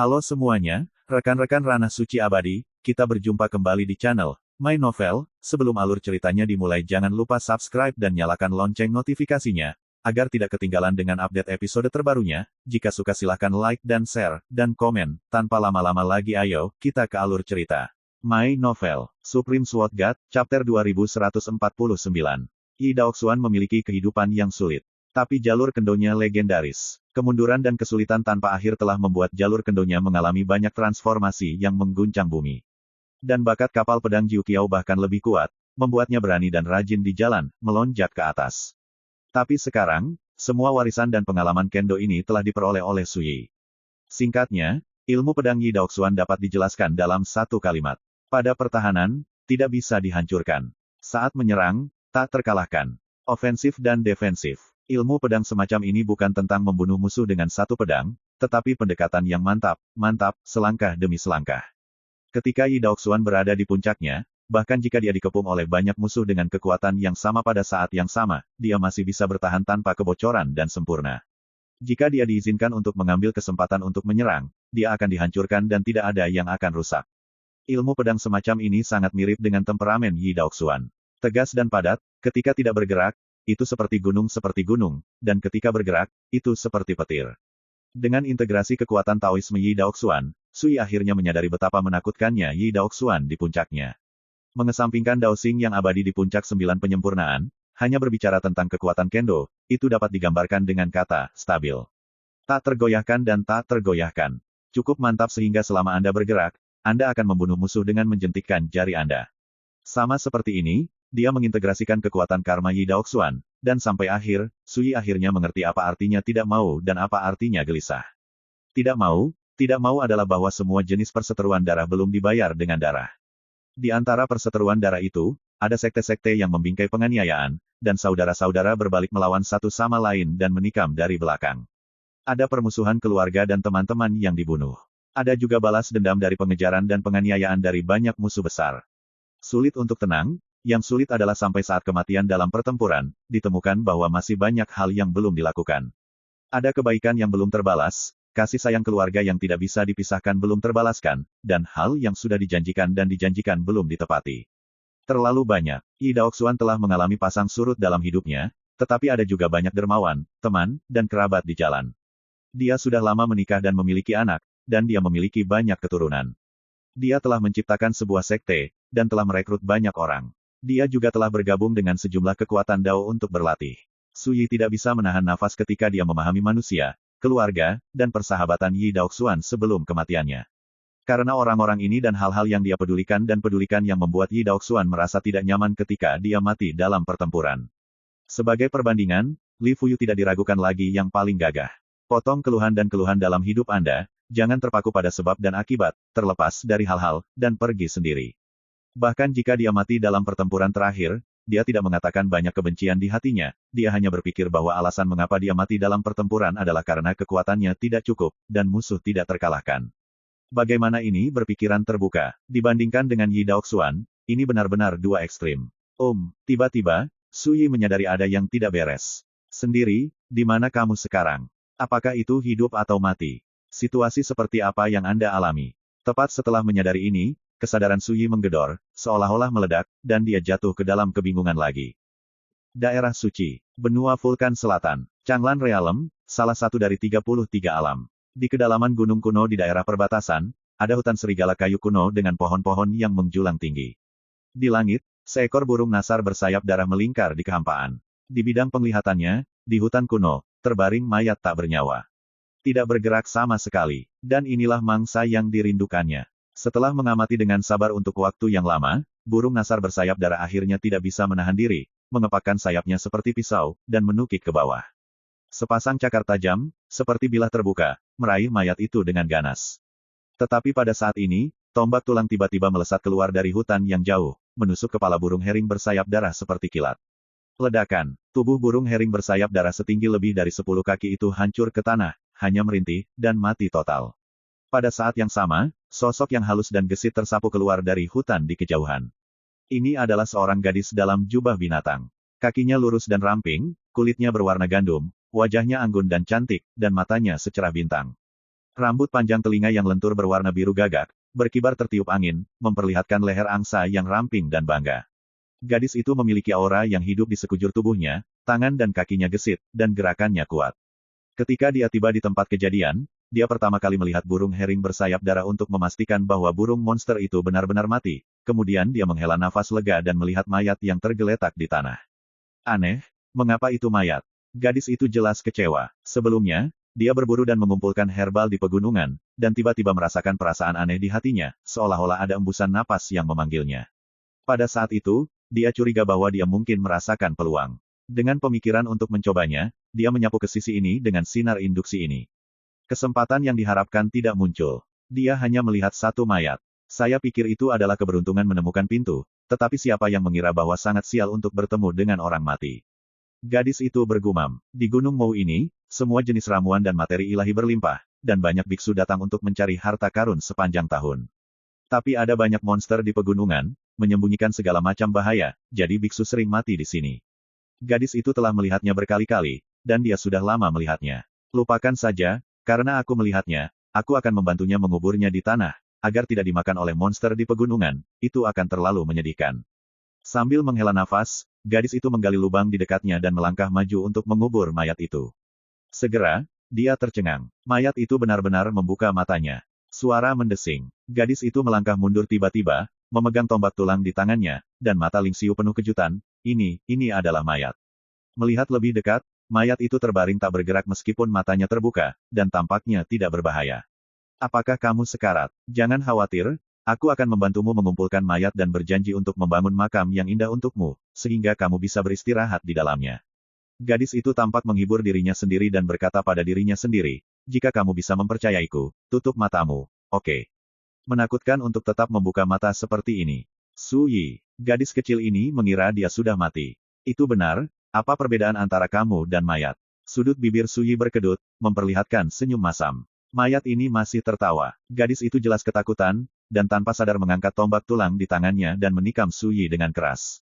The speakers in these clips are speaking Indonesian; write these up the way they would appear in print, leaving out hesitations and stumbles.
Halo semuanya, rekan-rekan Ranah Suci Abadi, kita berjumpa kembali di channel My Novel. Sebelum alur ceritanya dimulai jangan lupa subscribe dan nyalakan lonceng notifikasinya, agar tidak ketinggalan dengan update episode terbarunya. Jika suka silahkan like dan share, dan komen. Tanpa lama-lama lagi ayo, kita ke alur cerita. My Novel, Supreme Sword God, Chapter 2149. Yi Daoxuan memiliki kehidupan yang sulit. Tapi jalur kendonya legendaris. Kemunduran dan kesulitan tanpa akhir telah membuat jalur kendonya mengalami banyak transformasi yang mengguncang bumi. Dan bakat kapal pedang Jiu Qiao bahkan lebih kuat, membuatnya berani dan rajin di jalan, melonjak ke atas. Tapi sekarang, semua warisan dan pengalaman kendo ini telah diperoleh oleh Su Yi. Singkatnya, ilmu pedang Yi Daoxuan dapat dijelaskan dalam satu kalimat. Pada pertahanan, tidak bisa dihancurkan. Saat menyerang, tak terkalahkan. Ofensif dan defensif. Ilmu pedang semacam ini bukan tentang membunuh musuh dengan satu pedang, tetapi pendekatan yang mantap, selangkah demi selangkah. Ketika Yi Daoxuan berada di puncaknya, bahkan jika dia dikepung oleh banyak musuh dengan kekuatan yang sama pada saat yang sama, dia masih bisa bertahan tanpa kebocoran dan sempurna. Jika dia diizinkan untuk mengambil kesempatan untuk menyerang, dia akan dihancurkan dan tidak ada yang akan rusak. Ilmu pedang semacam ini sangat mirip dengan temperamen Yi Daoxuan. Tegas dan padat, ketika tidak bergerak, itu seperti gunung, dan ketika bergerak, itu seperti petir. Dengan integrasi kekuatan Taoisme Yi Daoxuan, Su Yi akhirnya menyadari betapa menakutkannya Yi Daoxuan di puncaknya. Mengesampingkan Daoxing yang abadi di puncak 9 penyempurnaan, hanya berbicara tentang kekuatan kendo, itu dapat digambarkan dengan kata, stabil. Tak tergoyahkan dan tak tergoyahkan. Cukup mantap sehingga selama Anda bergerak, Anda akan membunuh musuh dengan menjentikkan jari Anda. Sama seperti ini, dia mengintegrasikan kekuatan karma Yi Daoxuan, dan sampai akhir, Su Yi akhirnya mengerti apa artinya tidak mau dan apa artinya gelisah. Tidak mau adalah bahwa semua jenis perseteruan darah belum dibayar dengan darah. Di antara perseteruan darah itu, ada sekte-sekte yang membingkai penganiayaan, dan saudara-saudara berbalik melawan satu sama lain dan menikam dari belakang. Ada permusuhan keluarga dan teman-teman yang dibunuh. Ada juga balas dendam dari pengejaran dan penganiayaan dari banyak musuh besar. Sulit untuk tenang. Yang sulit adalah sampai saat kematian dalam pertempuran, ditemukan bahwa masih banyak hal yang belum dilakukan. Ada kebaikan yang belum terbalas, kasih sayang keluarga yang tidak bisa dipisahkan belum terbalaskan, dan hal yang sudah dijanjikan dan dijanjikan belum ditepati. Terlalu banyak. Yi Daoxuan telah mengalami pasang surut dalam hidupnya, tetapi ada juga banyak dermawan, teman, dan kerabat di jalan. Dia sudah lama menikah dan memiliki anak, dan dia memiliki banyak keturunan. Dia telah menciptakan sebuah sekte, dan telah merekrut banyak orang. Dia juga telah bergabung dengan sejumlah kekuatan Dao untuk berlatih. Su Yi tidak bisa menahan nafas ketika dia memahami manusia, keluarga, dan persahabatan Yi Daoxuan sebelum kematiannya. Karena orang-orang ini dan hal-hal yang dia pedulikan yang membuat Yi Daoxuan merasa tidak nyaman ketika dia mati dalam pertempuran. Sebagai perbandingan, Li Fuyu tidak diragukan lagi yang paling gagah. Potong keluhan dan keluhan dalam hidup Anda, jangan terpaku pada sebab dan akibat, terlepas dari hal-hal, dan pergi sendiri. Bahkan jika dia mati dalam pertempuran terakhir, dia tidak mengatakan banyak kebencian di hatinya, dia hanya berpikir bahwa alasan mengapa dia mati dalam pertempuran adalah karena kekuatannya tidak cukup, dan musuh tidak terkalahkan. Bagaimana ini berpikiran terbuka, dibandingkan dengan Yi Daoxuan, ini benar-benar dua ekstrim. Tiba-tiba, Su Yi menyadari ada yang tidak beres. Sendiri, di mana kamu sekarang? Apakah itu hidup atau mati? Situasi seperti apa yang Anda alami? Tepat setelah menyadari ini, kesadaran Su Yi menggedor, seolah-olah meledak, dan dia jatuh ke dalam kebingungan lagi. Daerah Suci, Benua Vulkan Selatan, Changlan Realm, salah satu dari 33 alam. Di kedalaman gunung kuno di daerah perbatasan, ada hutan serigala kayu kuno dengan pohon-pohon yang menjulang tinggi. Di langit, seekor burung nasar bersayap darah melingkar di kehampaan. Di bidang penglihatannya, di hutan kuno, terbaring mayat tak bernyawa. Tidak bergerak sama sekali, dan inilah mangsa yang dirindukannya. Setelah mengamati dengan sabar untuk waktu yang lama, burung nasar bersayap darah akhirnya tidak bisa menahan diri, mengepakkan sayapnya seperti pisau, dan menukik ke bawah. Sepasang cakar tajam, seperti bilah terbuka, meraih mayat itu dengan ganas. Tetapi pada saat ini, tombak tulang tiba-tiba melesat keluar dari hutan yang jauh, menusuk kepala burung hering bersayap darah seperti kilat. Ledakan, tubuh burung hering bersayap darah setinggi lebih dari 10 kaki itu hancur ke tanah, hanya merintih, dan mati total. Pada saat yang sama, sosok yang halus dan gesit tersapu keluar dari hutan di kejauhan. Ini adalah seorang gadis dalam jubah binatang. Kakinya lurus dan ramping, kulitnya berwarna gandum, wajahnya anggun dan cantik, dan matanya secerah bintang. Rambut panjang telinga yang lentur berwarna biru gagak, berkibar tertiup angin, memperlihatkan leher angsa yang ramping dan bangga. Gadis itu memiliki aura yang hidup di sekujur tubuhnya, tangan dan kakinya gesit, dan gerakannya kuat. Ketika dia tiba di tempat kejadian, dia pertama kali melihat burung herring bersayap darah untuk memastikan bahwa burung monster itu benar-benar mati. Kemudian dia menghela nafas lega dan melihat mayat yang tergeletak di tanah. Aneh, mengapa itu mayat? Gadis itu jelas kecewa. Sebelumnya, dia berburu dan mengumpulkan herbal di pegunungan, dan tiba-tiba merasakan perasaan aneh di hatinya, seolah-olah ada embusan napas yang memanggilnya. Pada saat itu, dia curiga bahwa dia mungkin merasakan peluang. Dengan pemikiran untuk mencobanya, dia menyapu ke sisi ini dengan sinar induksi ini. Kesempatan yang diharapkan tidak muncul. Dia hanya melihat satu mayat. Saya pikir itu adalah keberuntungan menemukan pintu, tetapi siapa yang mengira bahwa sangat sial untuk bertemu dengan orang mati. Gadis itu bergumam. Di Gunung Mou ini, semua jenis ramuan dan materi ilahi berlimpah, dan banyak biksu datang untuk mencari harta karun sepanjang tahun. Tapi ada banyak monster di pegunungan, menyembunyikan segala macam bahaya, jadi biksu sering mati di sini. Gadis itu telah melihatnya berkali-kali, dan dia sudah lama melihatnya. Lupakan saja, karena aku melihatnya, aku akan membantunya menguburnya di tanah, agar tidak dimakan oleh monster di pegunungan, itu akan terlalu menyedihkan. Sambil menghela nafas, gadis itu menggali lubang di dekatnya dan melangkah maju untuk mengubur mayat itu. Segera, dia tercengang. Mayat itu benar-benar membuka matanya. Suara mendesing. Gadis itu melangkah mundur tiba-tiba, memegang tombak tulang di tangannya, dan mata Ling Xiu penuh kejutan. Ini adalah mayat. Melihat lebih dekat, mayat itu terbaring tak bergerak meskipun matanya terbuka, dan tampaknya tidak berbahaya. Apakah kamu sekarat? Jangan khawatir, aku akan membantumu mengumpulkan mayat dan berjanji untuk membangun makam yang indah untukmu, sehingga kamu bisa beristirahat di dalamnya. Gadis itu tampak menghibur dirinya sendiri dan berkata pada dirinya sendiri, jika kamu bisa mempercayaiku, tutup matamu, oke. Menakutkan untuk tetap membuka mata seperti ini. Su Yi, gadis kecil ini mengira dia sudah mati. Itu benar, apa perbedaan antara kamu dan mayat? Sudut bibir Su Yi berkedut, memperlihatkan senyum masam. Mayat ini masih tertawa. Gadis itu jelas ketakutan, dan tanpa sadar mengangkat tombak tulang di tangannya dan menikam Su Yi dengan keras.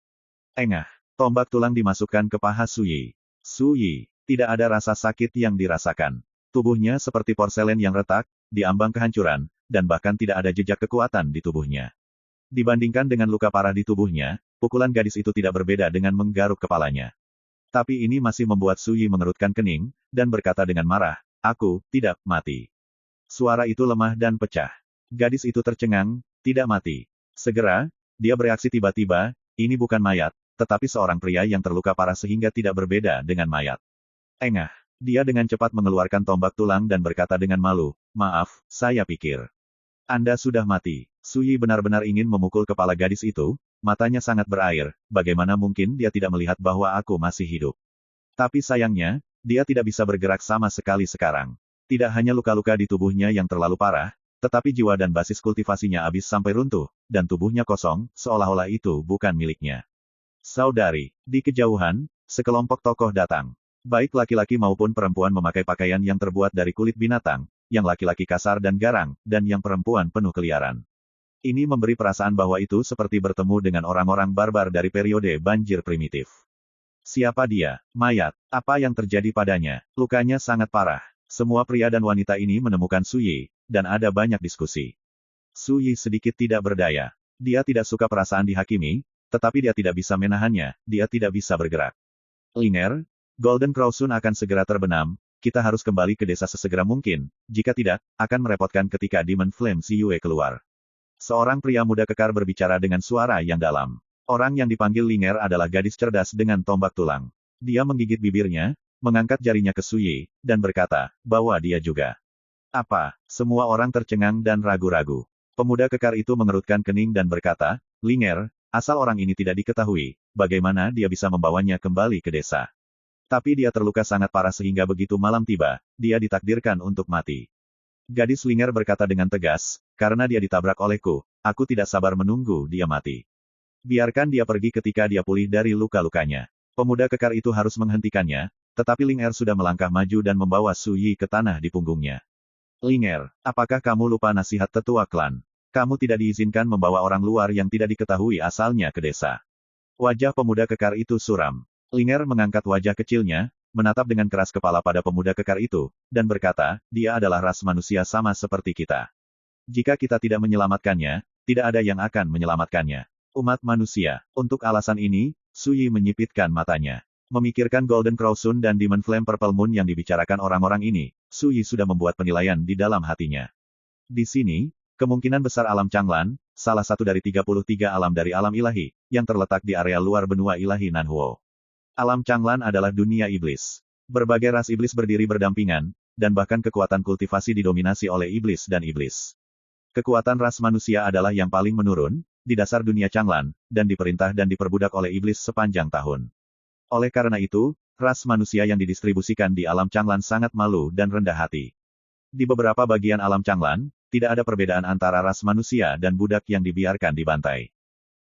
Engah, tombak tulang dimasukkan ke paha Su Yi. Su Yi, tidak ada rasa sakit yang dirasakan. Tubuhnya seperti porselen yang retak, diambang kehancuran, dan bahkan tidak ada jejak kekuatan di tubuhnya. Dibandingkan dengan luka parah di tubuhnya, pukulan gadis itu tidak berbeda dengan menggaruk kepalanya. Tapi ini masih membuat Su Yi mengerutkan kening, dan berkata dengan marah, aku tidak mati. Suara itu lemah dan pecah. Gadis itu tercengang, tidak mati. Segera, dia bereaksi tiba-tiba, ini bukan mayat, tetapi seorang pria yang terluka parah sehingga tidak berbeda dengan mayat. Engah. Dia dengan cepat mengeluarkan tombak tulang dan berkata dengan malu, maaf, saya pikir Anda sudah mati. Su Yi benar-benar ingin memukul kepala gadis itu, matanya sangat berair, bagaimana mungkin dia tidak melihat bahwa aku masih hidup. Tapi sayangnya, dia tidak bisa bergerak sama sekali sekarang. Tidak hanya luka-luka di tubuhnya yang terlalu parah, tetapi jiwa dan basis kultivasinya habis sampai runtuh, dan tubuhnya kosong, seolah-olah itu bukan miliknya. Saudari, di kejauhan, sekelompok tokoh datang. Baik laki-laki maupun perempuan memakai pakaian yang terbuat dari kulit binatang, yang laki-laki kasar dan garang, dan yang perempuan penuh keliaran. Ini memberi perasaan bahwa itu seperti bertemu dengan orang-orang barbar dari periode banjir primitif. Siapa dia? Mayat. Apa yang terjadi padanya? Lukanya sangat parah. Semua pria dan wanita ini menemukan Su Yi, dan ada banyak diskusi. Su Yi sedikit tidak berdaya. Dia tidak suka perasaan dihakimi, tetapi dia tidak bisa menahannya, dia tidak bisa bergerak. Linger, Golden Crow Sun akan segera terbenam, kita harus kembali ke desa sesegera mungkin, jika tidak, akan merepotkan ketika Demon Flame Yue keluar. Seorang pria muda kekar berbicara dengan suara yang dalam. Orang yang dipanggil Linger adalah gadis cerdas dengan tombak tulang. Dia menggigit bibirnya, mengangkat jarinya ke Su Yi, dan berkata, bawa dia juga. Apa? Semua orang tercengang dan ragu-ragu. Pemuda kekar itu mengerutkan kening dan berkata, Linger, asal orang ini tidak diketahui, bagaimana dia bisa membawanya kembali ke desa. Tapi dia terluka sangat parah sehingga begitu malam tiba, dia ditakdirkan untuk mati. Gadis Linger berkata dengan tegas, karena dia ditabrak olehku, aku tidak sabar menunggu dia mati. Biarkan dia pergi ketika dia pulih dari luka-lukanya. Pemuda kekar itu harus menghentikannya, tetapi Linger sudah melangkah maju dan membawa Su Yi ke tanah di punggungnya. Linger, apakah kamu lupa nasihat tetua klan? Kamu tidak diizinkan membawa orang luar yang tidak diketahui asalnya ke desa. Wajah pemuda kekar itu suram. Linger mengangkat wajah kecilnya, menatap dengan keras kepala pada pemuda kekar itu, dan berkata, dia adalah ras manusia sama seperti kita. Jika kita tidak menyelamatkannya, tidak ada yang akan menyelamatkannya. Umat manusia. Untuk alasan ini, Su Yi menyipitkan matanya. Memikirkan Golden Crow Sun dan Demon Flame Purple Moon yang dibicarakan orang-orang ini, Su Yi sudah membuat penilaian di dalam hatinya. Di sini, kemungkinan besar alam Changlan, salah satu dari 33 alam dari alam ilahi, yang terletak di area luar benua ilahi Nanhuo. Alam Changlan adalah dunia iblis. Berbagai ras iblis berdiri berdampingan, dan bahkan kekuatan kultivasi didominasi oleh iblis dan iblis. Kekuatan ras manusia adalah yang paling menurun, di dasar dunia Changlan, dan diperintah dan diperbudak oleh iblis sepanjang tahun. Oleh karena itu, ras manusia yang didistribusikan di alam Changlan sangat malu dan rendah hati. Di beberapa bagian alam Changlan, tidak ada perbedaan antara ras manusia dan budak yang dibiarkan dibantai.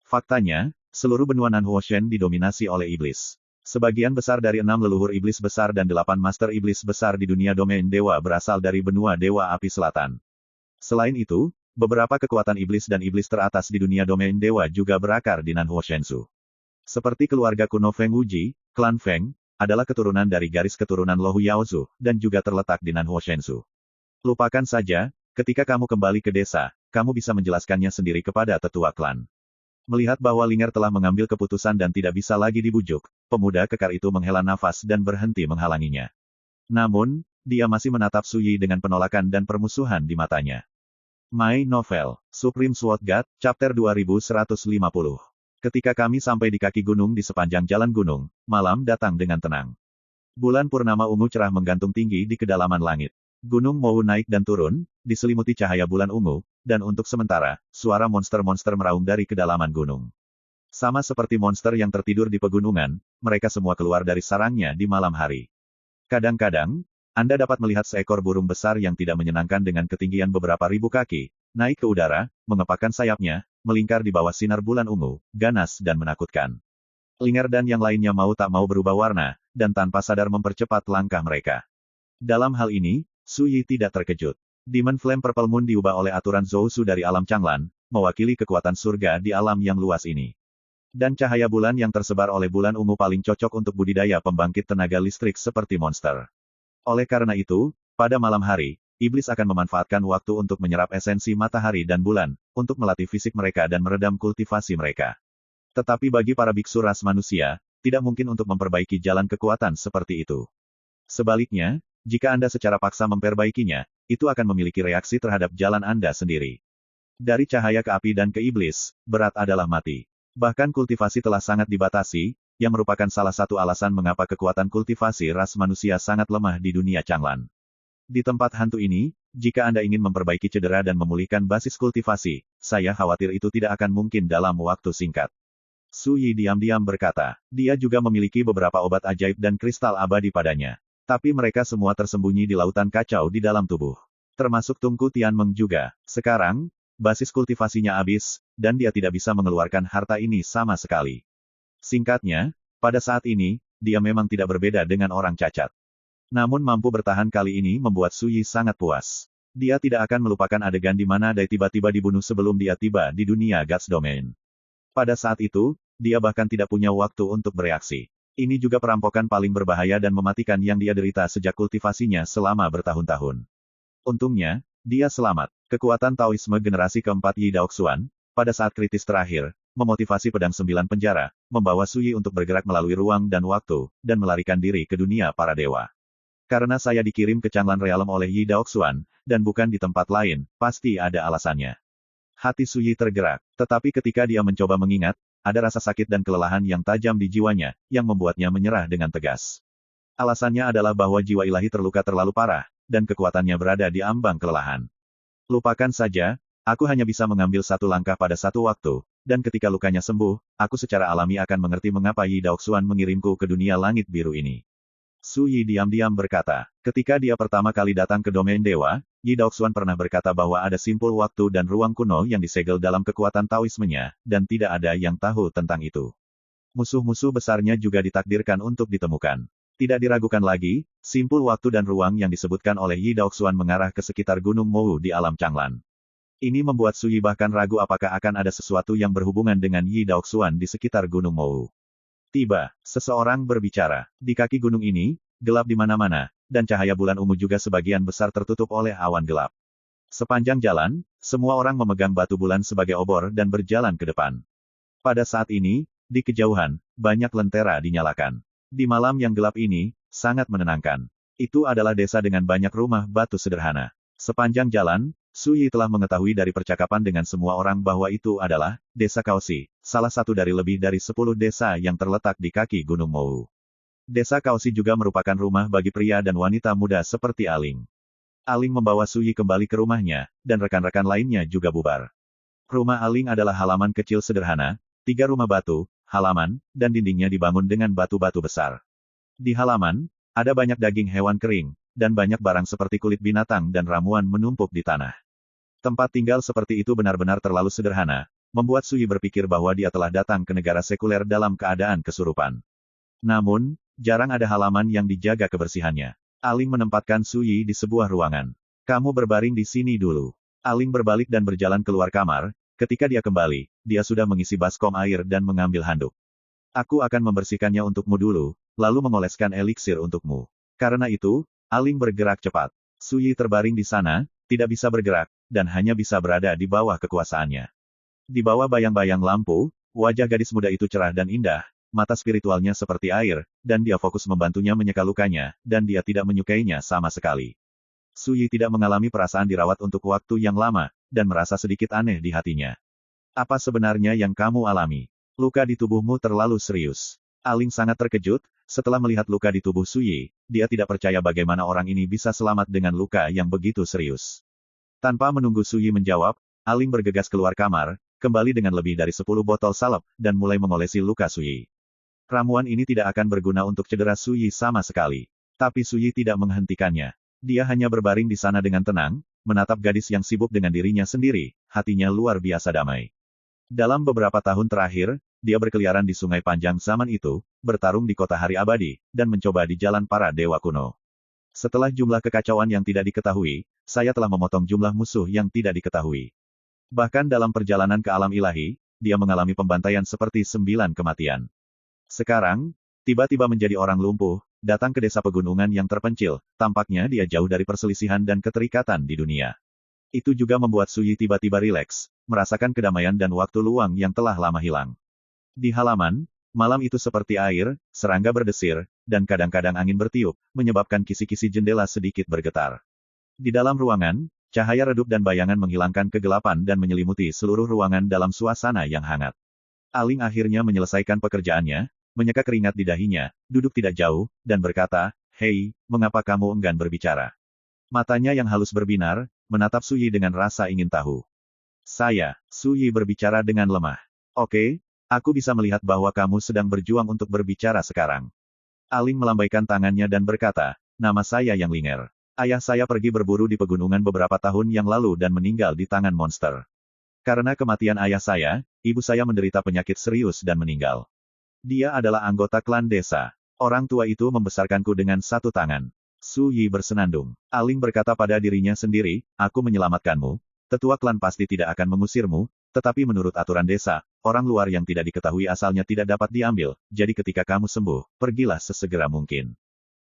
Faktanya, seluruh benua Nanhuo Shen didominasi oleh iblis. Sebagian besar dari 6 leluhur iblis besar dan 8 master iblis besar di dunia domain dewa berasal dari benua Dewa Api Selatan. Selain itu, beberapa kekuatan iblis dan iblis teratas di dunia domain dewa juga berakar di Nanhuo Shensu. Seperti keluarga kuno Feng Wuji, klan Feng, adalah keturunan dari garis keturunan Lohu Yaozu, dan juga terletak di Nanhuo Shensu. Lupakan saja, ketika kamu kembali ke desa, kamu bisa menjelaskannya sendiri kepada tetua klan. Melihat bahwa Linger telah mengambil keputusan dan tidak bisa lagi dibujuk, pemuda kekar itu menghela nafas dan berhenti menghalanginya. Namun, dia masih menatap Su Yi dengan penolakan dan permusuhan di matanya. My Novel, Supreme Sword God, Chapter 2150. Ketika kami sampai di kaki gunung di sepanjang jalan gunung, malam datang dengan tenang. Bulan purnama ungu cerah menggantung tinggi di kedalaman langit. Gunung Mou naik dan turun, diselimuti cahaya bulan ungu, dan untuk sementara, suara monster-monster meraung dari kedalaman gunung. Sama seperti monster yang tertidur di pegunungan, mereka semua keluar dari sarangnya di malam hari. Kadang-kadang, Anda dapat melihat seekor burung besar yang tidak menyenangkan dengan ketinggian beberapa ribu kaki, naik ke udara, mengepakkan sayapnya, melingkar di bawah sinar bulan ungu, ganas dan menakutkan. Linger dan yang lainnya mau tak mau berubah warna, dan tanpa sadar mempercepat langkah mereka. Dalam hal ini, Su Yi tidak terkejut. Demon Flame Purple Moon diubah oleh aturan Zhou dari alam Changlan, mewakili kekuatan surga di alam yang luas ini. Dan cahaya bulan yang tersebar oleh bulan ungu paling cocok untuk budidaya pembangkit tenaga listrik seperti monster. Oleh karena itu, pada malam hari, iblis akan memanfaatkan waktu untuk menyerap esensi matahari dan bulan, untuk melatih fisik mereka dan meredam kultivasi mereka. Tetapi bagi para biksu ras manusia, tidak mungkin untuk memperbaiki jalan kekuatan seperti itu. Sebaliknya, jika Anda secara paksa memperbaikinya, itu akan memiliki reaksi terhadap jalan Anda sendiri. Dari cahaya ke api dan ke iblis, berat adalah mati. Bahkan kultivasi telah sangat dibatasi, yang merupakan salah satu alasan mengapa kekuatan kultivasi ras manusia sangat lemah di dunia Changlan. Di tempat hantu ini, jika Anda ingin memperbaiki cedera dan memulihkan basis kultivasi, saya khawatir itu tidak akan mungkin dalam waktu singkat. Su Yi diam-diam berkata, dia juga memiliki beberapa obat ajaib dan kristal abadi padanya. Tapi mereka semua tersembunyi di lautan kacau di dalam tubuh. Termasuk Tungku Tianmeng juga. Sekarang, basis kultivasinya habis, dan dia tidak bisa mengeluarkan harta ini sama sekali. Singkatnya, pada saat ini, dia memang tidak berbeda dengan orang cacat. Namun mampu bertahan kali ini membuat Su Yi sangat puas. Dia tidak akan melupakan adegan di mana Dai tiba-tiba dibunuh sebelum dia tiba di dunia God's Domain. Pada saat itu, dia bahkan tidak punya waktu untuk bereaksi. Ini juga perampokan paling berbahaya dan mematikan yang dia derita sejak kultivasinya selama bertahun-tahun. Untungnya, dia selamat. Kekuatan Taoisme generasi keempat Yi Daoxuan, pada saat kritis terakhir, memotivasi pedang 9 penjara, membawa Su Yi untuk bergerak melalui ruang dan waktu, dan melarikan diri ke dunia para dewa. Karena saya dikirim ke Changlan Realm oleh Yi Daoxuan, dan bukan di tempat lain, pasti ada alasannya. Hati Su Yi tergerak, tetapi ketika dia mencoba mengingat, ada rasa sakit dan kelelahan yang tajam di jiwanya, yang membuatnya menyerah dengan tegas. Alasannya adalah bahwa jiwa ilahi terluka terlalu parah, dan kekuatannya berada di ambang kelelahan. Lupakan saja, aku hanya bisa mengambil satu langkah pada satu waktu, dan ketika lukanya sembuh, aku secara alami akan mengerti mengapa Yi Daoxuan mengirimku ke dunia langit biru ini. Su Yi diam-diam berkata, ketika dia pertama kali datang ke domain dewa, Yi Daoxuan pernah berkata bahwa ada simpul waktu dan ruang kuno yang disegel dalam kekuatan Taoismenya, dan tidak ada yang tahu tentang itu. Musuh-musuh besarnya juga ditakdirkan untuk ditemukan. Tidak diragukan lagi, simpul waktu dan ruang yang disebutkan oleh Yi Daoxuan mengarah ke sekitar Gunung Mou di alam Changlan. Ini membuat Su Yi bahkan ragu apakah akan ada sesuatu yang berhubungan dengan Yi Daoxuan di sekitar Gunung Mou. Tiba, seseorang berbicara. Di kaki gunung ini, gelap di mana-mana, dan cahaya bulan ungu juga sebagian besar tertutup oleh awan gelap. Sepanjang jalan, semua orang memegang batu bulan sebagai obor dan berjalan ke depan. Pada saat ini, di kejauhan, banyak lentera dinyalakan. Di malam yang gelap ini, sangat menenangkan. Itu adalah desa dengan banyak rumah batu sederhana. Sepanjang jalan, Su Yi telah mengetahui dari percakapan dengan semua orang bahwa itu adalah Desa Kaoshi, salah satu dari lebih dari 10 desa yang terletak di kaki Gunung Mou. Desa Kaoshi juga merupakan rumah bagi pria dan wanita muda seperti Aling. Aling membawa Su Yi kembali ke rumahnya, dan rekan-rekan lainnya juga bubar. Rumah Aling adalah halaman kecil sederhana, 3 rumah batu, halaman, dan dindingnya dibangun dengan batu-batu besar. Di halaman, ada banyak daging hewan kering, dan banyak barang seperti kulit binatang dan ramuan menumpuk di tanah. Tempat tinggal seperti itu benar-benar terlalu sederhana, membuat Su Yi berpikir bahwa dia telah datang ke negara sekuler dalam keadaan kesurupan. Namun, jarang ada halaman yang dijaga kebersihannya. Aling menempatkan Su Yi di sebuah ruangan. Kamu berbaring di sini dulu. Aling berbalik dan berjalan keluar kamar. Ketika dia kembali, dia sudah mengisi baskom air dan mengambil handuk. Aku akan membersihkannya untukmu dulu, lalu mengoleskan eliksir untukmu. Karena itu, Aling bergerak cepat. Su Yi terbaring di sana, tidak bisa bergerak, dan hanya bisa berada di bawah kekuasaannya. Di bawah bayang-bayang lampu, wajah gadis muda itu cerah dan indah, mata spiritualnya seperti air, dan dia fokus membantunya menyeka lukanya, dan dia tidak menyukainya sama sekali. Su Yi tidak mengalami perasaan dirawat untuk waktu yang lama, dan merasa sedikit aneh di hatinya. Apa sebenarnya yang kamu alami? Luka di tubuhmu terlalu serius. Aling sangat terkejut, setelah melihat luka di tubuh Su Yi, dia tidak percaya bagaimana orang ini bisa selamat dengan luka yang begitu serius. Tanpa menunggu Su Yi menjawab, Aling bergegas keluar kamar, kembali dengan lebih dari 10 botol salep, dan mulai mengolesi luka Su Yi. Ramuan ini tidak akan berguna untuk cedera Su Yi sama sekali. Tapi Su Yi tidak menghentikannya. Dia hanya berbaring di sana dengan tenang, menatap gadis yang sibuk dengan dirinya sendiri, hatinya luar biasa damai. Dalam beberapa tahun terakhir, dia berkeliaran di sungai panjang zaman itu, bertarung di kota hari abadi, dan mencoba di jalan para dewa kuno. Setelah jumlah kekacauan yang tidak diketahui, saya telah memotong jumlah musuh yang tidak diketahui. Bahkan dalam perjalanan ke alam ilahi, dia mengalami pembantaian seperti 9 kematian. Sekarang, tiba-tiba menjadi orang lumpuh, datang ke desa pegunungan yang terpencil, tampaknya dia jauh dari perselisihan dan keterikatan di dunia. Itu juga membuat Su Yi tiba-tiba rileks, merasakan kedamaian dan waktu luang yang telah lama hilang. Di halaman, malam itu seperti air, serangga berdesir, dan kadang-kadang angin bertiup, menyebabkan kisi-kisi jendela sedikit bergetar. Di dalam ruangan, cahaya redup dan bayangan menghilangkan kegelapan dan menyelimuti seluruh ruangan dalam suasana yang hangat. Aling akhirnya menyelesaikan pekerjaannya, menyeka keringat di dahinya, duduk tidak jauh, dan berkata, "Hei, mengapa kamu enggan berbicara?" Matanya yang halus berbinar, menatap Su Yi dengan rasa ingin tahu. Su Yi berbicara dengan lemah. "Oke, aku bisa melihat bahwa kamu sedang berjuang untuk berbicara sekarang." Aling melambaikan tangannya dan berkata, "Nama saya Yang Linger. Ayah saya pergi berburu di pegunungan beberapa tahun yang lalu dan meninggal di tangan monster. Karena kematian ayah saya, ibu saya menderita penyakit serius dan meninggal. Dia adalah anggota klan desa. Orang tua itu membesarkanku dengan satu tangan." Su Yi bersenandung. Aling berkata pada dirinya sendiri, "Aku menyelamatkanmu. Tetua klan pasti tidak akan mengusirmu, tetapi menurut aturan desa, orang luar yang tidak diketahui asalnya tidak dapat diambil, jadi ketika kamu sembuh, pergilah sesegera mungkin.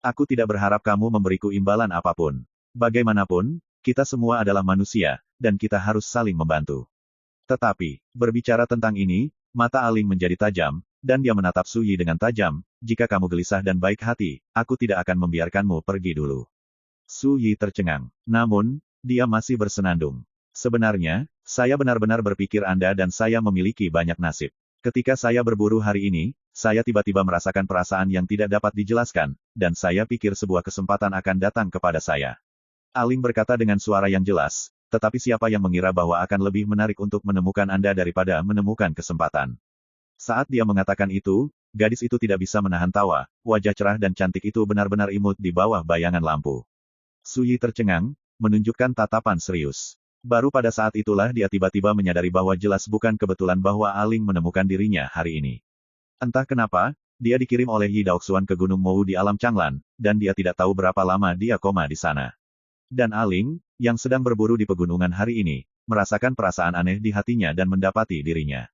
Aku tidak berharap kamu memberiku imbalan apapun. Bagaimanapun, kita semua adalah manusia, dan kita harus saling membantu." Tetapi, berbicara tentang ini, mata Aling menjadi tajam, dan dia menatap Su Yi dengan tajam, "Jika kamu gelisah dan baik hati, aku tidak akan membiarkanmu pergi dulu." Su Yi tercengang. Namun, dia masih bersenandung. "Sebenarnya, saya benar-benar berpikir Anda dan saya memiliki banyak nasib. Ketika saya berburu hari ini, saya tiba-tiba merasakan perasaan yang tidak dapat dijelaskan, dan saya pikir sebuah kesempatan akan datang kepada saya." Aling berkata dengan suara yang jelas, "Tetapi siapa yang mengira bahwa akan lebih menarik untuk menemukan Anda daripada menemukan kesempatan?" Saat dia mengatakan itu, gadis itu tidak bisa menahan tawa, wajah cerah dan cantik itu benar-benar imut di bawah bayangan lampu. Su Yi tercengang, menunjukkan tatapan serius. Baru pada saat itulah dia tiba-tiba menyadari bahwa jelas bukan kebetulan bahwa Aling menemukan dirinya hari ini. Entah kenapa, dia dikirim oleh Yi Daoxuan ke Gunung Mou di alam Changlan, dan dia tidak tahu berapa lama dia koma di sana. Dan Aling, yang sedang berburu di pegunungan hari ini, merasakan perasaan aneh di hatinya dan mendapati dirinya.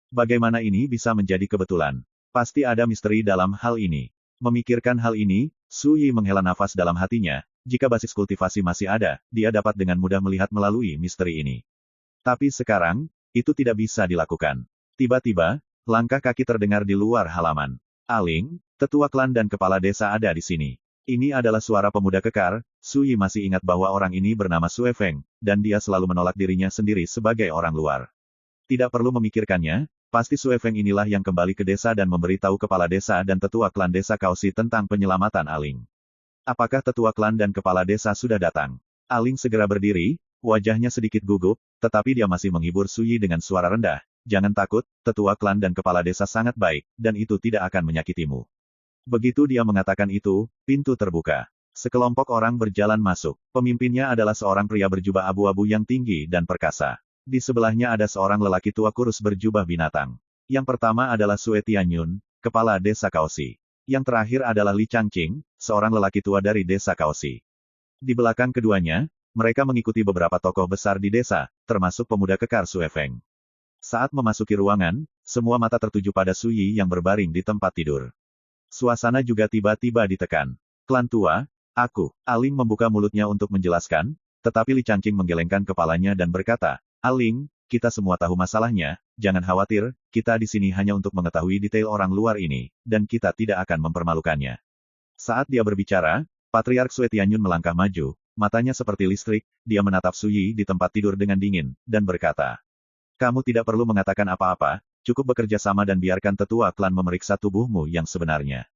Bagaimana ini bisa menjadi kebetulan? Pasti ada misteri dalam hal ini. Memikirkan hal ini, Su Yi menghela nafas dalam hatinya, jika basis kultivasi masih ada, dia dapat dengan mudah melihat melalui misteri ini. Tapi sekarang, itu tidak bisa dilakukan. Tiba-tiba, langkah kaki terdengar di luar halaman. Aling, tetua klan dan kepala desa ada di sini. Ini adalah suara pemuda kekar. Su Yi masih ingat bahwa orang ini bernama Sue Feng, dan dia selalu menolak dirinya sendiri sebagai orang luar. Tidak perlu memikirkannya, pasti Sue Feng inilah yang kembali ke desa dan memberitahu kepala desa dan tetua klan desa Kaosi tentang penyelamatan Aling. Apakah tetua klan dan kepala desa sudah datang? Aling segera berdiri, wajahnya sedikit gugup, tetapi dia masih menghibur Su Yi dengan suara rendah. Jangan takut, tetua klan dan kepala desa sangat baik, dan itu tidak akan menyakitimu. Begitu dia mengatakan itu, pintu terbuka. Sekelompok orang berjalan masuk. Pemimpinnya adalah seorang pria berjubah abu-abu yang tinggi dan perkasa. Di sebelahnya ada seorang lelaki tua kurus berjubah binatang. Yang pertama adalah Sue Tianyun, kepala desa Kaosi. Yang terakhir adalah Li Changqing, seorang lelaki tua dari desa Kaosi. Di belakang keduanya, mereka mengikuti beberapa tokoh besar di desa, termasuk pemuda kekar Sue Feng. Saat memasuki ruangan, semua mata tertuju pada Su Yi yang berbaring di tempat tidur. Suasana juga tiba-tiba ditekan. Klan tua, aku. Aling membuka mulutnya untuk menjelaskan, tetapi Li Changqing menggelengkan kepalanya dan berkata, Aling, kita semua tahu masalahnya, jangan khawatir, kita di sini hanya untuk mengetahui detail orang luar ini, dan kita tidak akan mempermalukannya. Saat dia berbicara, Patriark Sue Tianyun melangkah maju, matanya seperti listrik, dia menatap Su Yi di tempat tidur dengan dingin, dan berkata, kamu tidak perlu mengatakan apa-apa, cukup bekerja sama dan biarkan tetua klan memeriksa tubuhmu yang sebenarnya.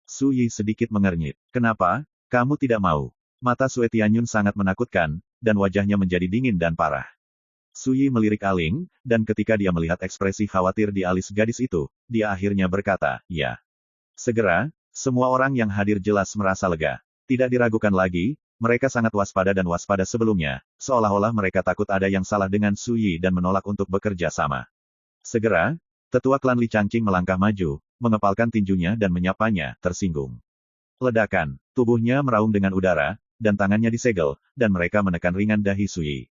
Su Yi sedikit mengernyit. Kenapa? Kamu tidak mau. Mata Sue Tianyun sangat menakutkan, dan wajahnya menjadi dingin dan parah. Su Yi melirik Aling, dan ketika dia melihat ekspresi khawatir di alis gadis itu, dia akhirnya berkata, ya. Segera, semua orang yang hadir jelas merasa lega. Tidak diragukan lagi, mereka sangat waspada dan waspada sebelumnya, seolah-olah mereka takut ada yang salah dengan Su Yi dan menolak untuk bekerja sama. Segera, tetua klan Li Changqing melangkah maju, mengepalkan tinjunya dan menyapanya, tersinggung. Ledakan, tubuhnya meraung dengan udara, dan tangannya disegel, dan mereka menekan ringan dahi Su Yi.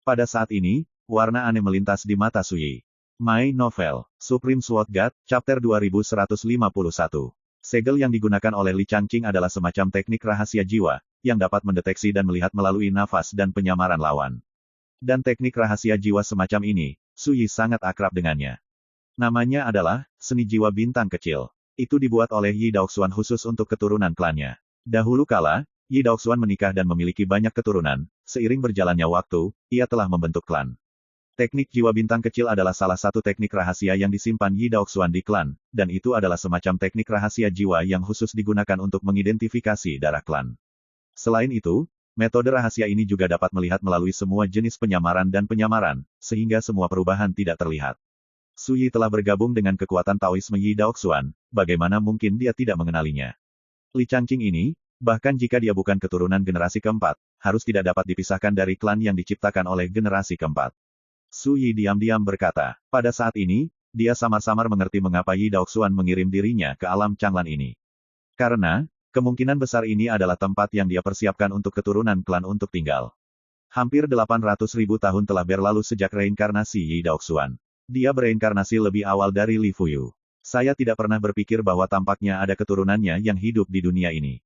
Pada saat ini, warna aneh melintas di mata Su Yi. My Novel, Supreme Sword God, Chapter 2151. Segel yang digunakan oleh Li Changqing adalah semacam teknik rahasia jiwa, yang dapat mendeteksi dan melihat melalui nafas dan penyamaran lawan. Dan teknik rahasia jiwa semacam ini, Su Yi sangat akrab dengannya. Namanya adalah, Seni Jiwa Bintang Kecil. Itu dibuat oleh Yi Daoxuan khusus untuk keturunan klannya. Dahulu kala, Yi Daoxuan menikah dan memiliki banyak keturunan, seiring berjalannya waktu, ia telah membentuk klan. Teknik jiwa bintang kecil adalah salah satu teknik rahasia yang disimpan Yi Daoxuan di klan, dan itu adalah semacam teknik rahasia jiwa yang khusus digunakan untuk mengidentifikasi darah klan. Selain itu, metode rahasia ini juga dapat melihat melalui semua jenis penyamaran dan penyamaran, sehingga semua perubahan tidak terlihat. Su Yi telah bergabung dengan kekuatan Taoisme Yi Daoxuan, bagaimana mungkin dia tidak mengenalinya? Li Changqing ini, bahkan jika dia bukan keturunan generasi keempat, harus tidak dapat dipisahkan dari klan yang diciptakan oleh generasi keempat. Su Yi diam-diam berkata, pada saat ini, dia samar-samar mengerti mengapa Yi Daoxuan mengirim dirinya ke alam Changlan ini. Karena, kemungkinan besar ini adalah tempat yang dia persiapkan untuk keturunan klan untuk tinggal. Hampir 800.000 tahun telah berlalu sejak reinkarnasi Yi Daoxuan. Dia bereinkarnasi lebih awal dari Li Fuyu. Saya tidak pernah berpikir bahwa tampaknya ada keturunannya yang hidup di dunia ini.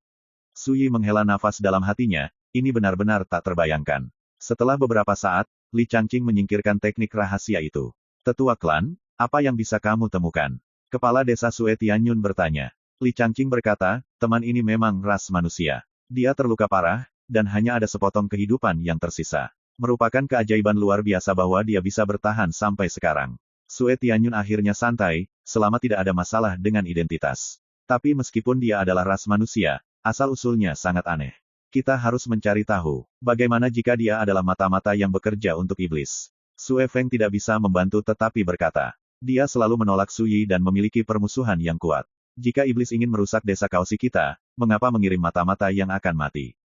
Su Yi menghela nafas dalam hatinya, ini benar-benar tak terbayangkan. Setelah beberapa saat, Li Changqing menyingkirkan teknik rahasia itu. Tetua klan, apa yang bisa kamu temukan? Kepala desa Sue Tianyun bertanya. Li Changqing berkata, teman ini memang ras manusia. Dia terluka parah, dan hanya ada sepotong kehidupan yang tersisa. Merupakan keajaiban luar biasa bahwa dia bisa bertahan sampai sekarang. Sue Tianyun akhirnya santai, selama tidak ada masalah dengan identitas. Tapi meskipun dia adalah ras manusia, asal-usulnya sangat aneh. Kita harus mencari tahu, bagaimana jika dia adalah mata-mata yang bekerja untuk iblis. Sue Feng tidak bisa membantu tetapi berkata, dia selalu menolak Su Yi dan memiliki permusuhan yang kuat. Jika iblis ingin merusak desa Kaosi kita, mengapa mengirim mata-mata yang akan mati?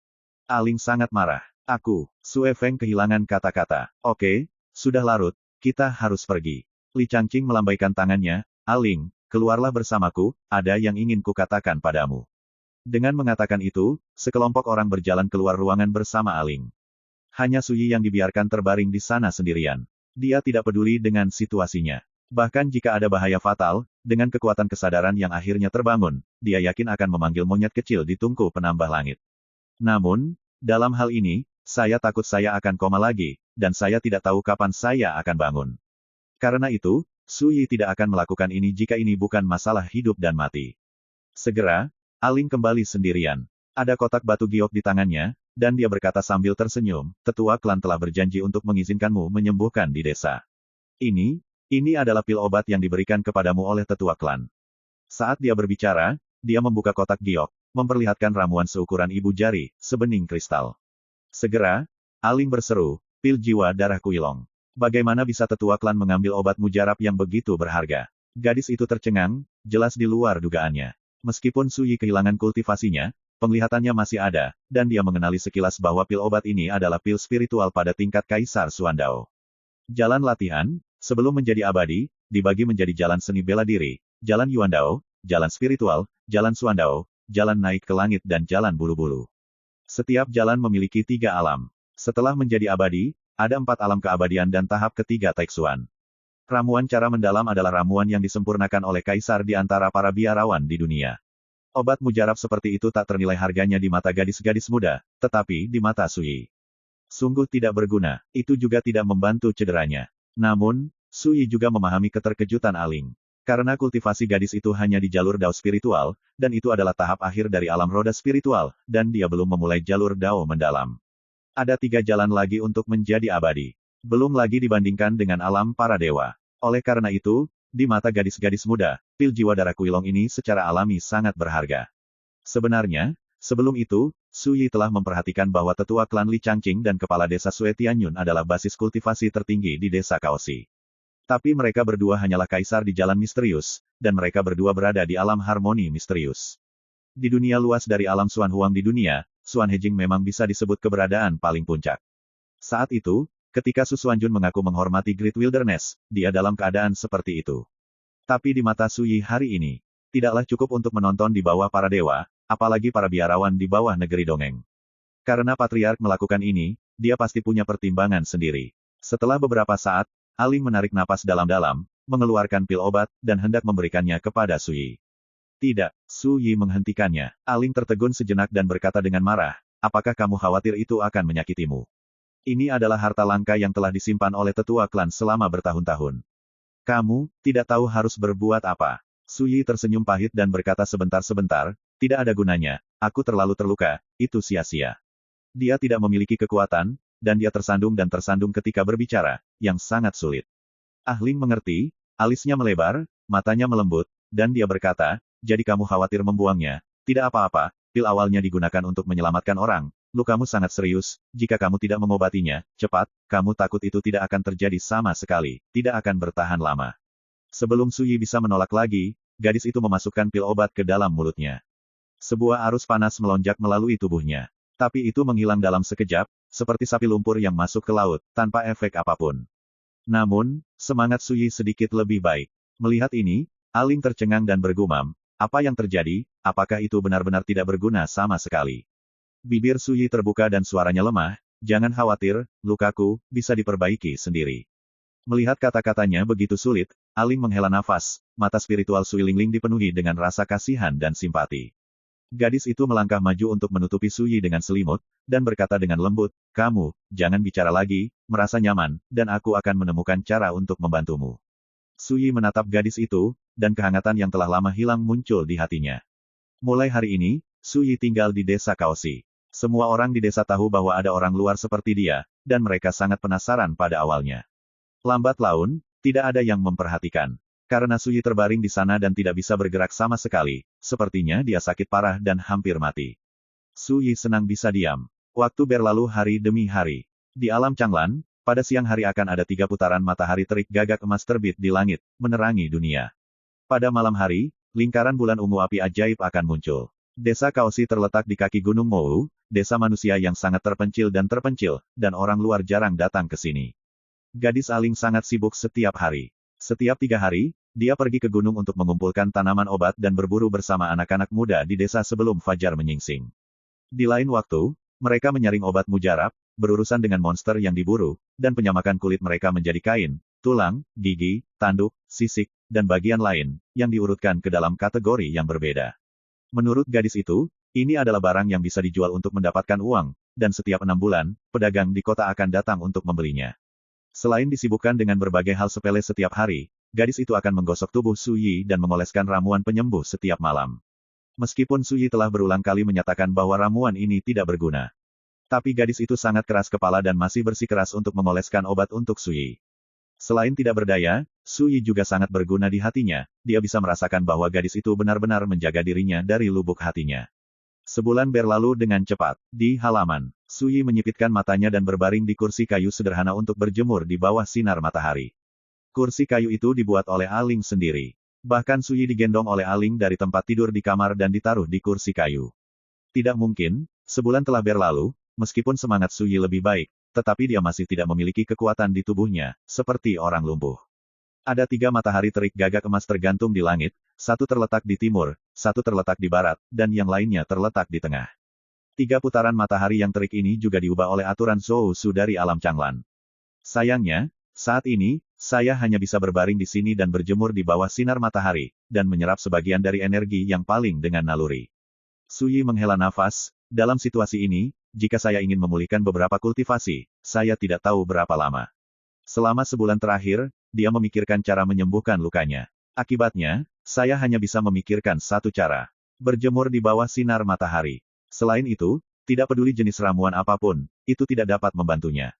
Aling sangat marah. Sue Feng kehilangan kata-kata. Oke, sudah larut, kita harus pergi. Li Changqing melambaikan tangannya, Aling, keluarlah bersamaku, ada yang ingin kukatakan padamu. Dengan mengatakan itu, sekelompok orang berjalan keluar ruangan bersama Aling. Hanya Su Yi yang dibiarkan terbaring di sana sendirian. Dia tidak peduli dengan situasinya. Bahkan jika ada bahaya fatal, dengan kekuatan kesadaran yang akhirnya terbangun, dia yakin akan memanggil monyet kecil di tungku penambah langit. Namun, dalam hal ini, saya takut saya akan koma lagi, dan saya tidak tahu kapan saya akan bangun. Karena itu, Su Yi tidak akan melakukan ini jika ini bukan masalah hidup dan mati. Segera, Aling kembali sendirian. Ada kotak batu giok di tangannya, dan dia berkata sambil tersenyum, tetua klan telah berjanji untuk mengizinkanmu menyembuhkan di desa. Ini adalah pil obat yang diberikan kepadamu oleh tetua klan. Saat dia berbicara, dia membuka kotak giok, memperlihatkan ramuan seukuran ibu jari, sebening kristal. Segera, Aling berseru, pil jiwa darah Kuilong. Bagaimana bisa tetua klan mengambil obat mujarab yang begitu berharga? Gadis itu tercengang, jelas di luar dugaannya. Meskipun Su Yi kehilangan kultivasinya, penglihatannya masih ada, dan dia mengenali sekilas bahwa pil obat ini adalah pil spiritual pada tingkat Kaisar Suandao. Jalan latihan, sebelum menjadi abadi, dibagi menjadi jalan seni bela diri, jalan Yuandao, jalan spiritual, jalan Suandao, jalan naik ke langit dan jalan bulu-bulu. Setiap jalan memiliki 3 alam. Setelah menjadi abadi, ada 4 alam keabadian dan tahap ketiga Taixuan. Ramuan cara mendalam adalah ramuan yang disempurnakan oleh Kaisar di antara para biarawan di dunia. Obat mujarab seperti itu tak ternilai harganya di mata gadis-gadis muda, tetapi di mata Su Yi sungguh tidak berguna, itu juga tidak membantu cederanya. Namun, Su Yi juga memahami keterkejutan Aling. Karena kultivasi gadis itu hanya di jalur Dao spiritual, dan itu adalah tahap akhir dari alam roda spiritual, dan dia belum memulai jalur Dao mendalam. Ada 3 jalan lagi untuk menjadi abadi. Belum lagi dibandingkan dengan alam para dewa. Oleh karena itu, di mata gadis-gadis muda, pil jiwa darah Kuilong ini secara alami sangat berharga. Sebenarnya, sebelum itu, Su Yi telah memperhatikan bahwa tetua klan Li Changqing dan kepala desa Sue Tianyun adalah basis kultivasi tertinggi di desa Kaoshi. Tapi mereka berdua hanyalah kaisar di jalan misterius, dan mereka berdua berada di alam harmoni misterius. Di dunia luas dari alam Xuan Huang di dunia, Xuan Hejing memang bisa disebut keberadaan paling puncak. Saat itu, ketika Su Xuanjun mengaku menghormati Great Wilderness, dia dalam keadaan seperti itu. Tapi di mata Su Yi hari ini, tidaklah cukup untuk menonton di bawah para dewa, apalagi para biarawan di bawah negeri dongeng. Karena patriark melakukan ini, dia pasti punya pertimbangan sendiri. Setelah beberapa saat, Aling menarik napas dalam-dalam, mengeluarkan pil obat, dan hendak memberikannya kepada Su Yi. Tidak, Su Yi menghentikannya. Aling tertegun sejenak dan berkata dengan marah, apakah kamu khawatir itu akan menyakitimu? Ini adalah harta langka yang telah disimpan oleh tetua klan selama bertahun-tahun. Kamu tidak tahu harus berbuat apa. Su Yi tersenyum pahit dan berkata sebentar-sebentar, tidak ada gunanya, aku terlalu terluka, itu sia-sia. Dia tidak memiliki kekuatan, dan dia tersandung ketika berbicara, yang sangat sulit. Ling mengerti, alisnya melebar, matanya melembut, dan dia berkata, jadi kamu khawatir membuangnya, tidak apa-apa, pil awalnya digunakan untuk menyelamatkan orang, lukamu sangat serius, jika kamu tidak mengobatinya, cepat, kamu takut itu tidak akan terjadi sama sekali, tidak akan bertahan lama. Sebelum Su Yi bisa menolak lagi, gadis itu memasukkan pil obat ke dalam mulutnya. Sebuah arus panas melonjak melalui tubuhnya. Tapi itu menghilang dalam sekejap, seperti sapi lumpur yang masuk ke laut, tanpa efek apapun. Namun, semangat Su Yi sedikit lebih baik. Melihat ini, Aling tercengang dan bergumam, apa yang terjadi, apakah itu benar-benar tidak berguna sama sekali? Bibir Su Yi terbuka dan suaranya lemah, jangan khawatir, lukaku, bisa diperbaiki sendiri. Melihat kata-katanya begitu sulit, Aling menghela nafas, mata spiritual Sui Lingling dipenuhi dengan rasa kasihan dan simpati. Gadis itu melangkah maju untuk menutupi Su Yi dengan selimut, dan berkata dengan lembut, kamu, jangan bicara lagi, merasa nyaman, dan aku akan menemukan cara untuk membantumu. Su Yi menatap gadis itu, dan kehangatan yang telah lama hilang muncul di hatinya. Mulai hari ini, Su Yi tinggal di desa Kaoshi. Semua orang di desa tahu bahwa ada orang luar seperti dia, dan mereka sangat penasaran pada awalnya. Lambat laun, tidak ada yang memperhatikan. Karena Su Yi terbaring di sana dan tidak bisa bergerak sama sekali, sepertinya dia sakit parah dan hampir mati. Su Yi senang bisa diam. Waktu berlalu hari demi hari. Di alam Changlan, pada siang hari akan ada 3 putaran matahari terik gagak emas terbit di langit, menerangi dunia. Pada malam hari, lingkaran bulan ungu api ajaib akan muncul. Desa Kaoshi terletak di kaki Gunung Mou, desa manusia yang sangat terpencil, dan orang luar jarang datang ke sini. Gadis Aling sangat sibuk setiap hari. Setiap 3 hari, dia pergi ke gunung untuk mengumpulkan tanaman obat dan berburu bersama anak-anak muda di desa sebelum fajar menyingsing. Di lain waktu, mereka menyaring obat mujarab, berurusan dengan monster yang diburu, dan penyamakan kulit mereka menjadi kain, tulang, gigi, tanduk, sisik, dan bagian lain, yang diurutkan ke dalam kategori yang berbeda. Menurut gadis itu, ini adalah barang yang bisa dijual untuk mendapatkan uang, dan setiap 6 bulan, pedagang di kota akan datang untuk membelinya. Selain disibukkan dengan berbagai hal sepele setiap hari, gadis itu akan menggosok tubuh Su Yi dan mengoleskan ramuan penyembuh setiap malam. Meskipun Su Yi telah berulang kali menyatakan bahwa ramuan ini tidak berguna. Tapi gadis itu sangat keras kepala dan masih bersikeras untuk mengoleskan obat untuk Su Yi. Selain tidak berdaya, Su Yi juga sangat berguna di hatinya, dia bisa merasakan bahwa gadis itu benar-benar menjaga dirinya dari lubuk hatinya. Sebulan berlalu dengan cepat. Di halaman, Su Yi menyipitkan matanya dan berbaring di kursi kayu sederhana untuk berjemur di bawah sinar matahari. Kursi kayu itu dibuat oleh Aling sendiri. Bahkan Su Yi digendong oleh Aling dari tempat tidur di kamar dan ditaruh di kursi kayu. Tidak mungkin, sebulan telah berlalu, meskipun semangat Su Yi lebih baik, tetapi dia masih tidak memiliki kekuatan di tubuhnya, seperti orang lumpuh. Ada 3 matahari terik gagak emas tergantung di langit, satu terletak di timur, satu terletak di barat, dan yang lainnya terletak di tengah. 3 putaran matahari yang terik ini juga diubah oleh aturan Zhou Su dari alam Changlan. Sayangnya, saat ini, saya hanya bisa berbaring di sini dan berjemur di bawah sinar matahari, dan menyerap sebagian dari energi yang paling dengan naluri. Su Yi menghela nafas, dalam situasi ini, jika saya ingin memulihkan beberapa kultivasi, saya tidak tahu berapa lama. Selama sebulan terakhir, dia memikirkan cara menyembuhkan lukanya. Akibatnya, saya hanya bisa memikirkan satu cara. Berjemur di bawah sinar matahari. Selain itu, tidak peduli jenis ramuan apapun, itu tidak dapat membantunya.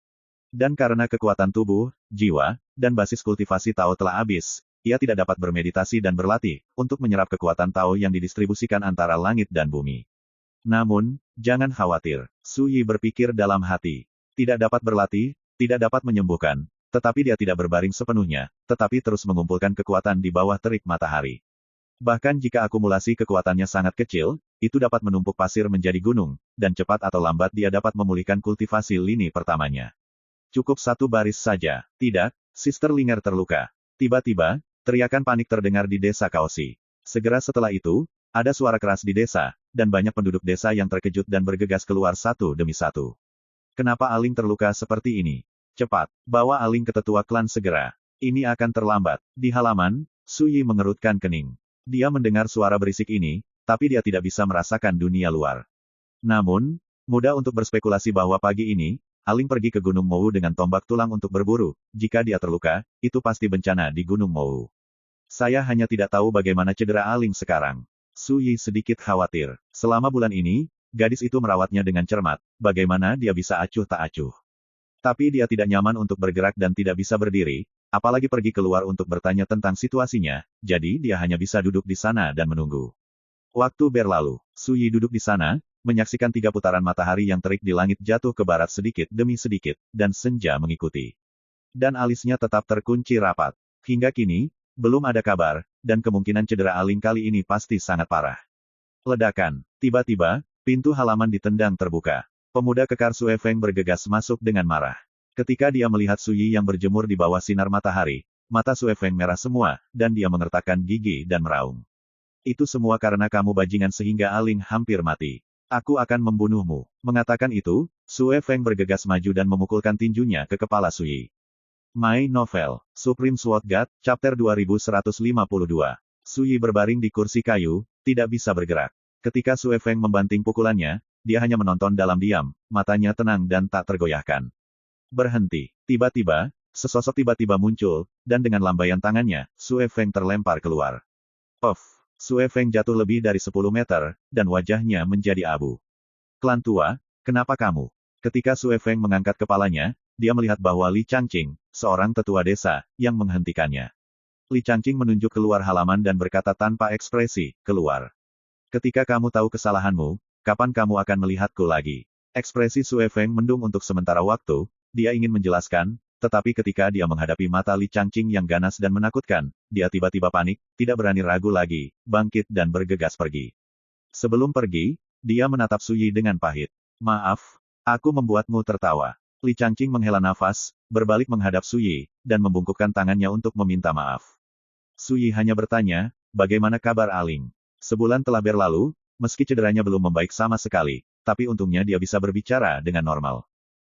Dan karena kekuatan tubuh, jiwa, dan basis kultivasi Tao telah habis, ia tidak dapat bermeditasi dan berlatih, untuk menyerap kekuatan Tao yang didistribusikan antara langit dan bumi. Namun, jangan khawatir, Su Yi berpikir dalam hati. Tidak dapat berlatih, tidak dapat menyembuhkan, tetapi dia tidak berbaring sepenuhnya, tetapi terus mengumpulkan kekuatan di bawah terik matahari. Bahkan jika akumulasi kekuatannya sangat kecil, itu dapat menumpuk pasir menjadi gunung, dan cepat atau lambat dia dapat memulihkan kultivasi lini pertamanya. Cukup 1 baris saja. Tidak, Sister Linger terluka. Tiba-tiba, teriakan panik terdengar di desa Kaoshi. Segera setelah itu, ada suara keras di desa, dan banyak penduduk desa yang terkejut dan bergegas keluar satu demi satu. Kenapa Aling terluka seperti ini? Cepat, bawa Aling ke tetua klan segera. Ini akan terlambat. Di halaman, Su Yi mengerutkan kening. Dia mendengar suara berisik ini, tapi dia tidak bisa merasakan dunia luar. Namun, mudah untuk berspekulasi bahwa pagi ini, Aling pergi ke Gunung Mou dengan tombak tulang untuk berburu. Jika dia terluka, itu pasti bencana di Gunung Mou. Saya hanya tidak tahu bagaimana cedera Aling sekarang. Su Yi sedikit khawatir. Selama bulan ini, gadis itu merawatnya dengan cermat. Bagaimana dia bisa acuh tak acuh? Tapi dia tidak nyaman untuk bergerak dan tidak bisa berdiri, apalagi pergi keluar untuk bertanya tentang situasinya, jadi dia hanya bisa duduk di sana dan menunggu. Waktu berlalu. Su Yi duduk di sana, menyaksikan 3 putaran matahari yang terik di langit jatuh ke barat sedikit demi sedikit, dan senja mengikuti. Dan alisnya tetap terkunci rapat. Hingga kini, belum ada kabar, dan kemungkinan cedera Aling kali ini pasti sangat parah. Ledakan. Tiba-tiba, pintu halaman ditendang terbuka. Pemuda kekar Sue Feng bergegas masuk dengan marah. Ketika dia melihat Su Yi yang berjemur di bawah sinar matahari, mata Sue Feng merah semua, dan dia mengertakkan gigi dan meraung. Itu semua karena kamu bajingan sehingga Aling hampir mati. Aku akan membunuhmu. Mengatakan itu, Sue Feng bergegas maju dan memukulkan tinjunya ke kepala Su Yi. My Novel, Supreme Sword God, Chapter 2152. Su Yi berbaring di kursi kayu, tidak bisa bergerak. Ketika Sue Feng membanting pukulannya, dia hanya menonton dalam diam, matanya tenang dan tak tergoyahkan. Berhenti. Tiba-tiba, sesosok tiba-tiba muncul, dan dengan lambaian tangannya, Sue Feng terlempar keluar. Puff. Sue Feng jatuh lebih dari 10 meter, dan wajahnya menjadi abu. Klan tua, kenapa kamu? Ketika Sue Feng mengangkat kepalanya, dia melihat bahwa Li Changqing, seorang tetua desa, yang menghentikannya. Li Changqing menunjuk keluar halaman dan berkata tanpa ekspresi, keluar. Ketika kamu tahu kesalahanmu, kapan kamu akan melihatku lagi? Ekspresi Sue Feng mendung untuk sementara waktu, dia ingin menjelaskan, tetapi ketika dia menghadapi mata Li Changqing yang ganas dan menakutkan, dia tiba-tiba panik, tidak berani ragu lagi, bangkit dan bergegas pergi. Sebelum pergi, dia menatap Su Yi dengan pahit. Maaf, aku membuatmu tertawa. Li Changqing menghela nafas, berbalik menghadap Su Yi, dan membungkukkan tangannya untuk meminta maaf. Su Yi hanya bertanya, bagaimana kabar Aling? Sebulan telah berlalu, meski cederanya belum membaik sama sekali, tapi untungnya dia bisa berbicara dengan normal.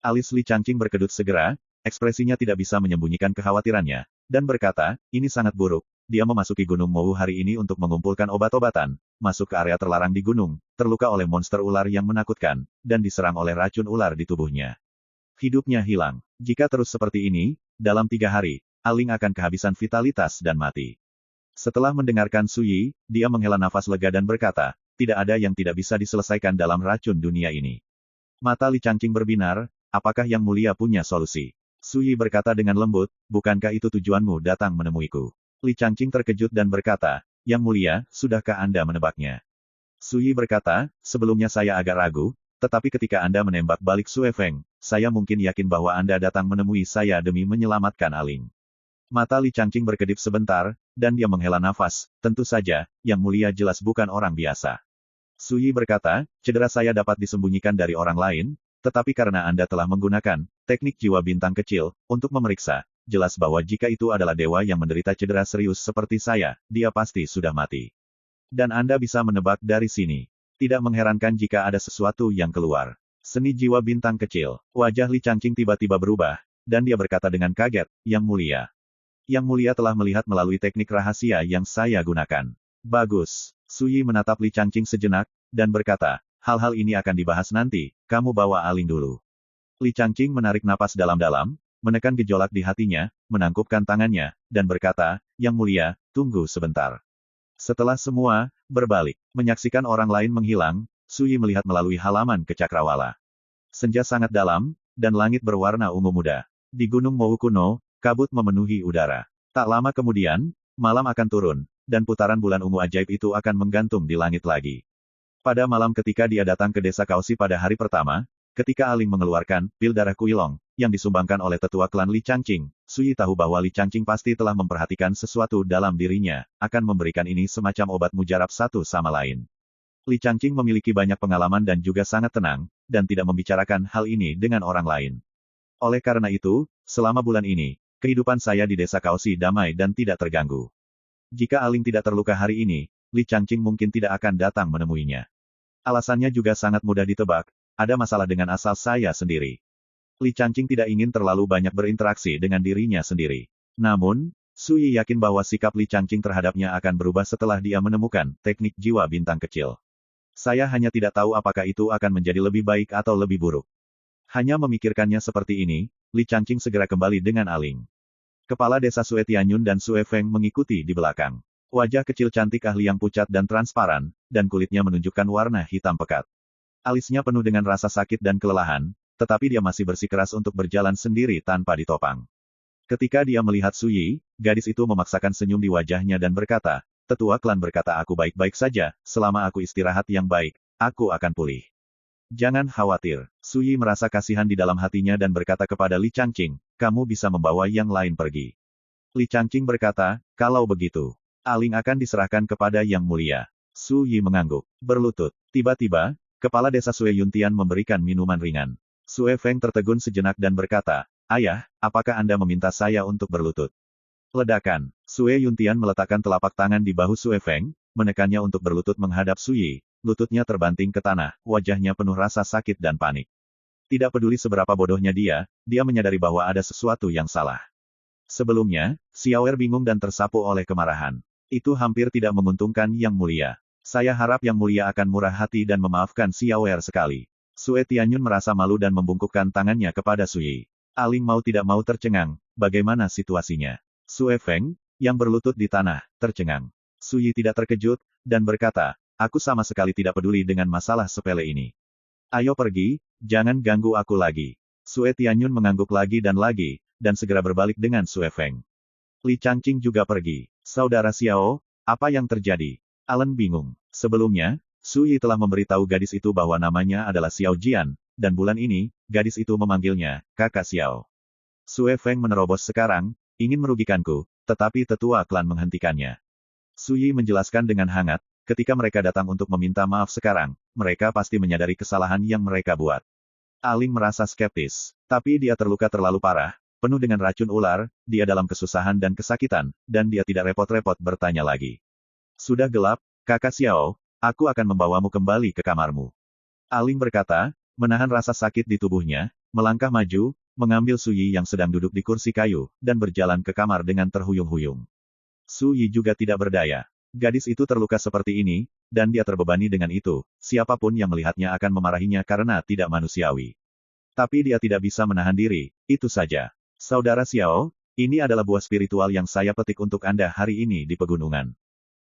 Alis Li Changqing berkedut segera, ekspresinya tidak bisa menyembunyikan kekhawatirannya, dan berkata, ini sangat buruk. Dia memasuki Gunung Mou hari ini untuk mengumpulkan obat-obatan, masuk ke area terlarang di gunung, terluka oleh monster ular yang menakutkan, dan diserang oleh racun ular di tubuhnya. Hidupnya hilang. Jika terus seperti ini, dalam 3 hari, Aling akan kehabisan vitalitas dan mati. Setelah mendengarkan Suyi, dia menghela nafas lega dan berkata, tidak ada yang tidak bisa diselesaikan dalam racun dunia ini. Mata Li Changqing berbinar, apakah Yang Mulia punya solusi? Suyi berkata dengan lembut, bukankah itu tujuanmu datang menemuiku? Li Changqing terkejut dan berkata, Yang Mulia, sudahkah Anda menebaknya? Suyi berkata, sebelumnya saya agak ragu, tetapi ketika Anda menembak balik Sue Feng, saya mungkin yakin bahwa Anda datang menemui saya demi menyelamatkan Aling. Mata Li Changqing berkedip sebentar, dan dia menghela nafas, tentu saja, Yang Mulia jelas bukan orang biasa. Suyi berkata, cedera saya dapat disembunyikan dari orang lain, tetapi karena Anda telah menggunakan teknik jiwa bintang kecil untuk memeriksa, jelas bahwa jika itu adalah dewa yang menderita cedera serius seperti saya, dia pasti sudah mati. Dan Anda bisa menebak dari sini. Tidak mengherankan jika ada sesuatu yang keluar. Seni jiwa bintang kecil. Wajah Li Changqing tiba-tiba berubah, dan dia berkata dengan kaget, Yang Mulia. Yang Mulia telah melihat melalui teknik rahasia yang saya gunakan. Bagus. Suyi menatap Li Changqing sejenak, dan berkata, hal-hal ini akan dibahas nanti, kamu bawa Aling dulu. Li Changqing menarik napas dalam-dalam, menekan gejolak di hatinya, menangkupkan tangannya, dan berkata, Yang Mulia, tunggu sebentar. Setelah semua berbalik, menyaksikan orang lain menghilang, Suyi melihat melalui halaman ke cakrawala. Senja sangat dalam, dan langit berwarna ungu muda. Di Gunung Mou kuno, kabut memenuhi udara. Tak lama kemudian, malam akan turun, dan putaran bulan ungu ajaib itu akan menggantung di langit lagi. Pada malam ketika dia datang ke desa Kaosi pada hari pertama, ketika Aling mengeluarkan pil darah Kuilong, yang disumbangkan oleh tetua klan Li Changqing, Suyi tahu bahwa Li Changqing pasti telah memperhatikan sesuatu dalam dirinya, akan memberikan ini semacam obat mujarab satu sama lain. Li Changqing memiliki banyak pengalaman dan juga sangat tenang, dan tidak membicarakan hal ini dengan orang lain. Oleh karena itu, selama bulan ini, kehidupan saya di desa Kaosi damai dan tidak terganggu. Jika Aling tidak terluka hari ini, Li Changqing mungkin tidak akan datang menemuinya. Alasannya juga sangat mudah ditebak, ada masalah dengan asal saya sendiri. Li Changqing tidak ingin terlalu banyak berinteraksi dengan dirinya sendiri. Namun, Suyi yakin bahwa sikap Li Changqing terhadapnya akan berubah setelah dia menemukan teknik jiwa bintang kecil. Saya hanya tidak tahu apakah itu akan menjadi lebih baik atau lebih buruk. Hanya memikirkannya seperti ini, Li Changqing segera kembali dengan Aling. Kepala desa Sue Tianyun dan Sue Feng mengikuti di belakang. Wajah kecil cantik ahli yang pucat dan transparan, dan kulitnya menunjukkan warna hitam pekat. Alisnya penuh dengan rasa sakit dan kelelahan, tetapi dia masih bersikeras untuk berjalan sendiri tanpa ditopang. Ketika dia melihat Suyi, gadis itu memaksakan senyum di wajahnya dan berkata, tetua klan berkata aku baik-baik saja, selama aku istirahat yang baik, aku akan pulih. Jangan khawatir. Suyi merasa kasihan di dalam hatinya dan berkata kepada Li Changqing, kamu bisa membawa yang lain pergi. Li Changqing berkata, kalau begitu, Aling akan diserahkan kepada Yang Mulia. Suyi mengangguk, berlutut. Tiba-tiba, kepala desa Sue Yuntian memberikan minuman ringan. Sue Feng tertegun sejenak dan berkata, ayah, apakah Anda meminta saya untuk berlutut? Ledakan. Sue Yuntian meletakkan telapak tangan di bahu Sue Feng, menekannya untuk berlutut menghadap Suyi. Lututnya terbanting ke tanah, wajahnya penuh rasa sakit dan panik. Tidak peduli seberapa bodohnya dia menyadari bahwa ada sesuatu yang salah. Sebelumnya, Xiaoer bingung dan tersapu oleh kemarahan. Itu hampir tidak menguntungkan Yang Mulia. Saya harap Yang Mulia akan murah hati dan memaafkan Xiaoer sekali. Sue Tianyun merasa malu dan membungkukkan tangannya kepada Suyi. Aling mau tidak mau tercengang, bagaimana situasinya? Sue Feng, yang berlutut di tanah, tercengang. Suyi tidak terkejut, dan berkata, aku sama sekali tidak peduli dengan masalah sepele ini. Ayo pergi, jangan ganggu aku lagi. Sue Tianyun mengangguk lagi, dan segera berbalik dengan Sue Feng. Li Changqing juga pergi. Saudara Xiao, apa yang terjadi? Alan bingung. Sebelumnya, Suyi telah memberitahu gadis itu bahwa namanya adalah Xiao Jian, dan bulan ini, gadis itu memanggilnya, kakak Xiao. Sue Feng menerobos sekarang, ingin merugikanku, tetapi tetua klan menghentikannya. Suyi menjelaskan dengan hangat, ketika mereka datang untuk meminta maaf sekarang, mereka pasti menyadari kesalahan yang mereka buat. Aling merasa skeptis, tapi dia terluka terlalu parah, penuh dengan racun ular, dia dalam kesusahan dan kesakitan, dan dia tidak repot-repot bertanya lagi. Sudah gelap, kakak Xiao, aku akan membawamu kembali ke kamarmu. Aling berkata, menahan rasa sakit di tubuhnya, melangkah maju, mengambil Su Yi yang sedang duduk di kursi kayu, dan berjalan ke kamar dengan terhuyung-huyung. Su Yi juga tidak berdaya. Gadis itu terluka seperti ini, dan dia terbebani dengan itu, siapapun yang melihatnya akan memarahinya karena tidak manusiawi. Tapi dia tidak bisa menahan diri, itu saja. Saudara Xiao, ini adalah buah spiritual yang saya petik untuk Anda hari ini di pegunungan.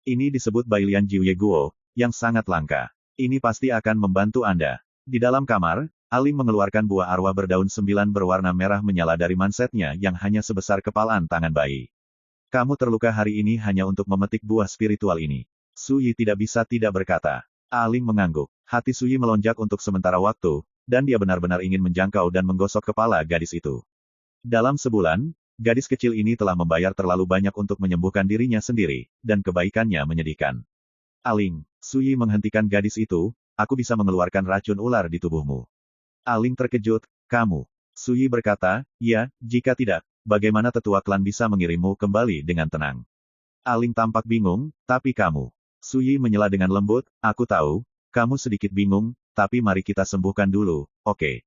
Ini disebut Bailian Jiuye Guo, yang sangat langka. Ini pasti akan membantu Anda. Di dalam kamar, Aling mengeluarkan buah arwah berdaun 9 berwarna merah menyala dari mansetnya yang hanya sebesar kepalan tangan bayi. Kamu terluka hari ini hanya untuk memetik buah spiritual ini. Su Yi tidak bisa tidak berkata. Aling mengangguk. Hati Su Yi melonjak untuk sementara waktu, dan dia benar-benar ingin menjangkau dan menggosok kepala gadis itu. Dalam sebulan, gadis kecil ini telah membayar terlalu banyak untuk menyembuhkan dirinya sendiri, dan kebaikannya menyedihkan. Aling, Su Yi menghentikan gadis itu, aku bisa mengeluarkan racun ular di tubuhmu. Aling terkejut, kamu. Su Yi berkata, ya, jika tidak, bagaimana tetua klan bisa mengirimmu kembali dengan tenang? Aling tampak bingung, tapi kamu. Su Yi menyela dengan lembut, aku tahu, kamu sedikit bingung, tapi mari kita sembuhkan dulu, oke?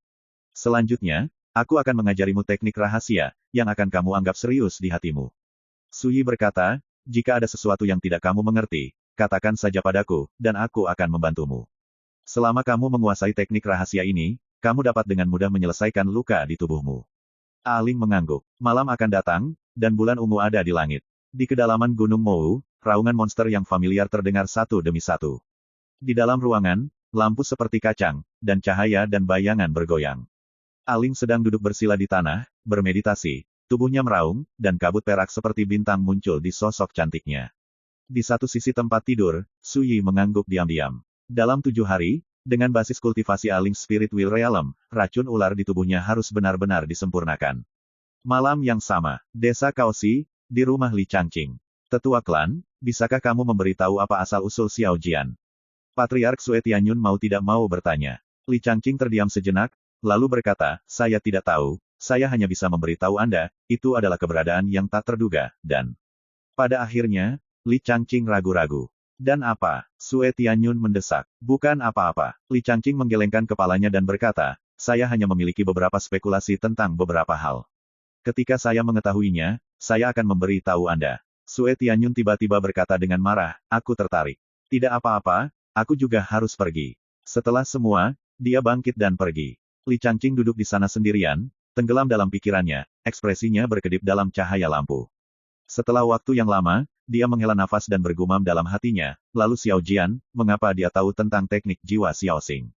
Selanjutnya, aku akan mengajarimu teknik rahasia, yang akan kamu anggap serius di hatimu. Su Yi berkata, jika ada sesuatu yang tidak kamu mengerti, katakan saja padaku, dan aku akan membantumu. Selama kamu menguasai teknik rahasia ini, kamu dapat dengan mudah menyelesaikan luka di tubuhmu. Aling mengangguk. Malam akan datang, dan bulan ungu ada di langit. Di kedalaman Gunung Mou, raungan monster yang familiar terdengar satu demi satu. Di dalam ruangan, lampu seperti kacang, dan cahaya dan bayangan bergoyang. Aling sedang duduk bersila di tanah, bermeditasi, tubuhnya meraung, dan kabut perak seperti bintang muncul di sosok cantiknya. Di satu sisi tempat tidur, Su Yi mengangguk diam-diam. Dalam 7 hari, dengan basis kultivasi Aling Spirit Will Realm, racun ular di tubuhnya harus benar-benar disempurnakan. Malam yang sama, Desa Kaoshi, di rumah Li Changqing. Tetua klan, bisakah kamu memberitahu apa asal-usul Xiao Jian? Patriark Sue Tianyun mau tidak mau bertanya. Li Changqing terdiam sejenak, lalu berkata, saya tidak tahu, saya hanya bisa memberitahu Anda, itu adalah keberadaan yang tak terduga, dan... Pada akhirnya, Li Changqing ragu-ragu. Dan apa? Sue Tianyun mendesak. Bukan apa-apa. Li Changqing menggelengkan kepalanya dan berkata, saya hanya memiliki beberapa spekulasi tentang beberapa hal. Ketika saya mengetahuinya, saya akan memberi tahu Anda. Sue Tianyun tiba-tiba berkata dengan marah, aku tertarik. Tidak apa-apa, aku juga harus pergi. Setelah semua, dia bangkit dan pergi. Li Changqing duduk di sana sendirian, tenggelam dalam pikirannya, ekspresinya berkedip dalam cahaya lampu. Setelah waktu yang lama, dia menghela nafas dan bergumam dalam hatinya, lalu Xiao Jian, mengapa dia tahu tentang teknik jiwa Xiao Xing?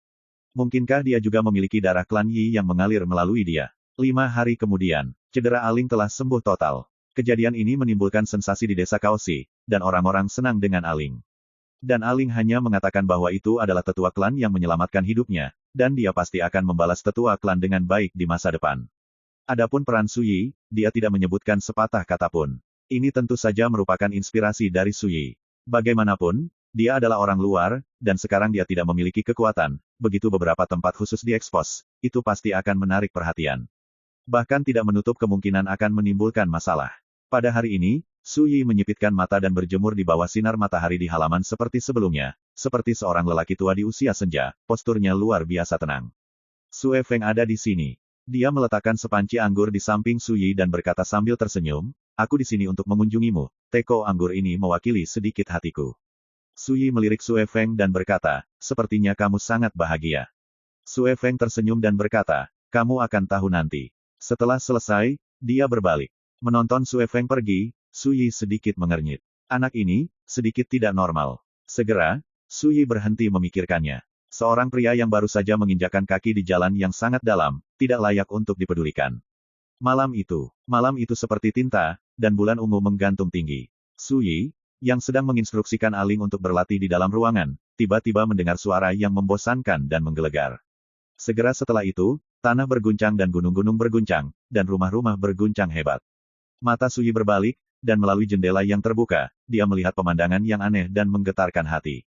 Mungkinkah dia juga memiliki darah klan Yi yang mengalir melalui dia? 5 hari kemudian, cedera Aling telah sembuh total. Kejadian ini menimbulkan sensasi di desa Kaoshi, dan orang-orang senang dengan Aling. Dan Aling hanya mengatakan bahwa itu adalah tetua klan yang menyelamatkan hidupnya, dan dia pasti akan membalas tetua klan dengan baik di masa depan. Adapun peran Su Yi, dia tidak menyebutkan sepatah kata pun. Ini tentu saja merupakan inspirasi dari Su Yi. Bagaimanapun, dia adalah orang luar, dan sekarang dia tidak memiliki kekuatan, begitu beberapa tempat khusus diekspos, itu pasti akan menarik perhatian. Bahkan tidak menutup kemungkinan akan menimbulkan masalah. Pada hari ini, Su Yi menyipitkan mata dan berjemur di bawah sinar matahari di halaman seperti sebelumnya, seperti seorang lelaki tua di usia senja, posturnya luar biasa tenang. Sue Feng ada di sini. Dia meletakkan sepanci anggur di samping Su Yi dan berkata sambil tersenyum, aku di sini untuk mengunjungimu, teko anggur ini mewakili sedikit hatiku. Su Yi melirik Sue Feng dan berkata, sepertinya kamu sangat bahagia. Sue Feng tersenyum dan berkata, kamu akan tahu nanti. Setelah selesai, dia berbalik. Menonton Sue Feng pergi, Su Yi sedikit mengernyit. Anak ini, sedikit tidak normal. Segera, Su Yi berhenti memikirkannya. Seorang pria yang baru saja menginjakkan kaki di jalan yang sangat dalam, tidak layak untuk dipedulikan. Malam itu seperti tinta, dan bulan ungu menggantung tinggi. Su Yi, yang sedang menginstruksikan Aling untuk berlatih di dalam ruangan, tiba-tiba mendengar suara yang membosankan dan menggelegar. Segera setelah itu, tanah berguncang dan gunung-gunung berguncang, dan rumah-rumah berguncang hebat. Mata Su Yi berbalik, dan melalui jendela yang terbuka, dia melihat pemandangan yang aneh dan menggetarkan hati.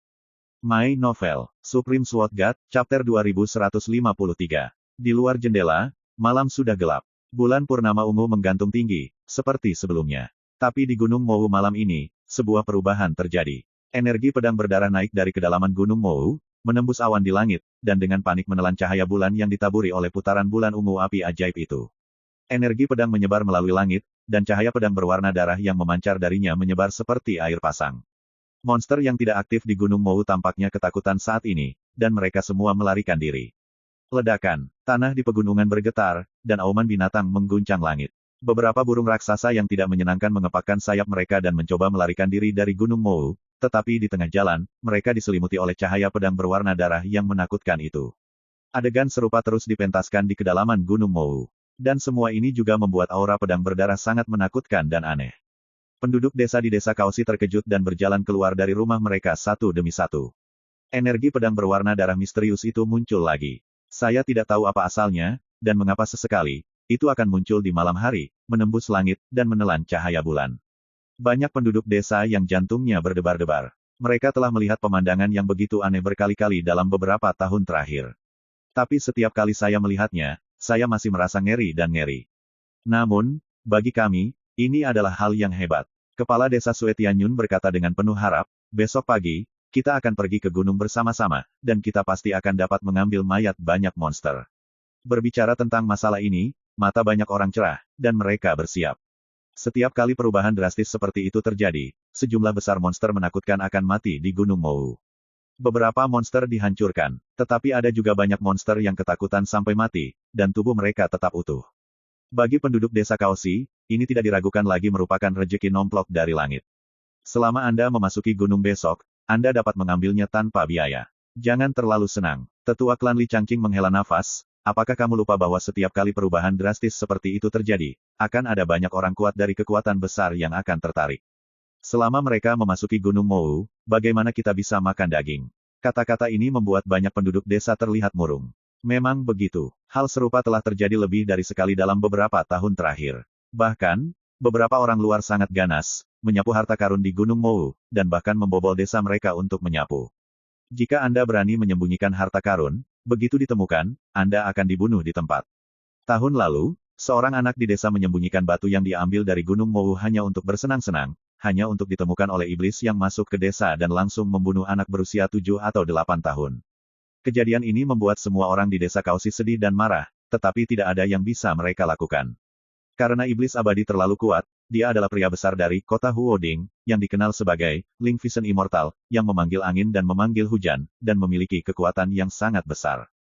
My Novel, Supreme Sword God, Chapter 2153. Di luar jendela, malam sudah gelap. Bulan purnama ungu menggantung tinggi, seperti sebelumnya. Tapi di Gunung Mou malam ini, sebuah perubahan terjadi. Energi pedang berdarah naik dari kedalaman Gunung Mou, menembus awan di langit, dan dengan panik menelan cahaya bulan yang ditaburi oleh putaran bulan ungu api ajaib itu. Energi pedang menyebar melalui langit, dan cahaya pedang berwarna darah yang memancar darinya menyebar seperti air pasang. Monster yang tidak aktif di Gunung Mou tampaknya ketakutan saat ini, dan mereka semua melarikan diri. Ledakan, tanah di pegunungan bergetar, dan auman binatang mengguncang langit. Beberapa burung raksasa yang tidak menyenangkan mengepakkan sayap mereka dan mencoba melarikan diri dari Gunung Mou, tetapi di tengah jalan, mereka diselimuti oleh cahaya pedang berwarna darah yang menakutkan itu. Adegan serupa terus dipentaskan di kedalaman Gunung Mou. Dan semua ini juga membuat aura pedang berdarah sangat menakutkan dan aneh. Penduduk desa di desa Kaoshi terkejut dan berjalan keluar dari rumah mereka satu demi satu. Energi pedang berwarna darah misterius itu muncul lagi. Saya tidak tahu apa asalnya, dan mengapa sesekali, itu akan muncul di malam hari, menembus langit, dan menelan cahaya bulan. Banyak penduduk desa yang jantungnya berdebar-debar. Mereka telah melihat pemandangan yang begitu aneh berkali-kali dalam beberapa tahun terakhir. Tapi setiap kali saya melihatnya, saya masih merasa ngeri dan ngeri. Namun, bagi kami, ini adalah hal yang hebat. Kepala desa Suetianyun berkata dengan penuh harap, besok pagi, kita akan pergi ke gunung bersama-sama, dan kita pasti akan dapat mengambil mayat banyak monster. Berbicara tentang masalah ini, mata banyak orang cerah, dan mereka bersiap. Setiap kali perubahan drastis seperti itu terjadi, sejumlah besar monster menakutkan akan mati di Gunung Mou. Beberapa monster dihancurkan, tetapi ada juga banyak monster yang ketakutan sampai mati, dan tubuh mereka tetap utuh. Bagi penduduk desa Kaoshi, ini tidak diragukan lagi merupakan rejeki nomplok dari langit. Selama Anda memasuki gunung besok, Anda dapat mengambilnya tanpa biaya. Jangan terlalu senang. Tetua klan Li Changqing menghela nafas, apakah kamu lupa bahwa setiap kali perubahan drastis seperti itu terjadi, akan ada banyak orang kuat dari kekuatan besar yang akan tertarik. Selama mereka memasuki Gunung Mou, bagaimana kita bisa makan daging? Kata-kata ini membuat banyak penduduk desa terlihat murung. Memang begitu. Hal serupa telah terjadi lebih dari sekali dalam beberapa tahun terakhir. Bahkan, beberapa orang luar sangat ganas, menyapu harta karun di Gunung Mou, dan bahkan membobol desa mereka untuk menyapu. Jika Anda berani menyembunyikan harta karun, begitu ditemukan, Anda akan dibunuh di tempat. Tahun lalu, seorang anak di desa menyembunyikan batu yang diambil dari Gunung Mou hanya untuk bersenang-senang, hanya untuk ditemukan oleh iblis yang masuk ke desa dan langsung membunuh anak berusia 7 atau 8 tahun. Kejadian ini membuat semua orang di desa Kaoshi sedih dan marah, tetapi tidak ada yang bisa mereka lakukan. Karena iblis abadi terlalu kuat, dia adalah pria besar dari kota Huoding, yang dikenal sebagai Ling Vision Immortal, yang memanggil angin dan memanggil hujan, dan memiliki kekuatan yang sangat besar.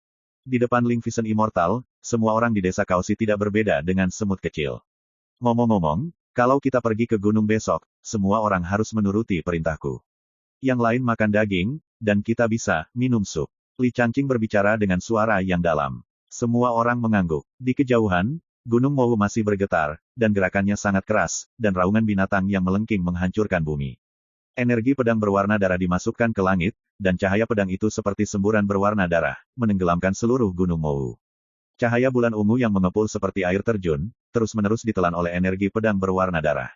Di depan Ling Vision Immortal, semua orang di desa Kaoshi tidak berbeda dengan semut kecil. Ngomong-ngomong, kalau kita pergi ke gunung besok, semua orang harus menuruti perintahku. Yang lain makan daging, dan kita bisa minum sup. Li Changqing berbicara dengan suara yang dalam. Semua orang mengangguk. Di kejauhan, Gunung Mou masih bergetar, dan gerakannya sangat keras, dan raungan binatang yang melengking menghancurkan bumi. Energi pedang berwarna darah dimasukkan ke langit, dan cahaya pedang itu seperti semburan berwarna darah, menenggelamkan seluruh Gunung Mou. Cahaya bulan ungu yang mengepul seperti air terjun, terus-menerus ditelan oleh energi pedang berwarna darah.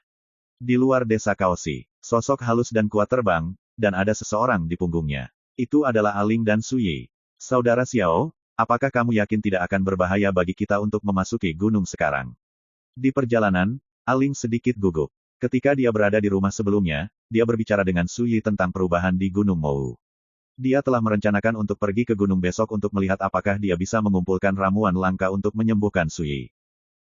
Di luar desa Kaoshi, sosok halus dan kuat terbang, dan ada seseorang di punggungnya. Itu adalah Aling dan Suyi. Saudara Xiao, apakah kamu yakin tidak akan berbahaya bagi kita untuk memasuki gunung sekarang? Di perjalanan, Aling sedikit gugup. Ketika dia berada di rumah sebelumnya, dia berbicara dengan Suyi tentang perubahan di Gunung Mou. Dia telah merencanakan untuk pergi ke gunung besok untuk melihat apakah dia bisa mengumpulkan ramuan langka untuk menyembuhkan Suyi.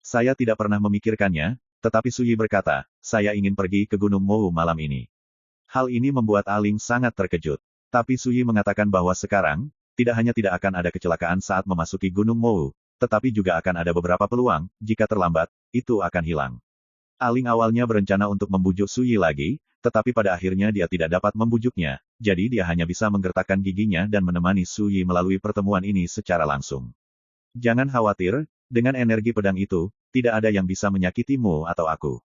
Saya tidak pernah memikirkannya, tetapi Suyi berkata, saya ingin pergi ke Gunung Mou malam ini. Hal ini membuat Aling sangat terkejut. Tapi Suyi mengatakan bahwa sekarang, tidak hanya tidak akan ada kecelakaan saat memasuki Gunung Mou, tetapi juga akan ada beberapa peluang, jika terlambat, itu akan hilang. Aling awalnya berencana untuk membujuk Suyi lagi, tetapi pada akhirnya dia tidak dapat membujuknya, jadi dia hanya bisa menggertakkan giginya dan menemani Suyi melalui pertemuan ini secara langsung. Jangan khawatir, dengan energi pedang itu, tidak ada yang bisa menyakitimu atau aku.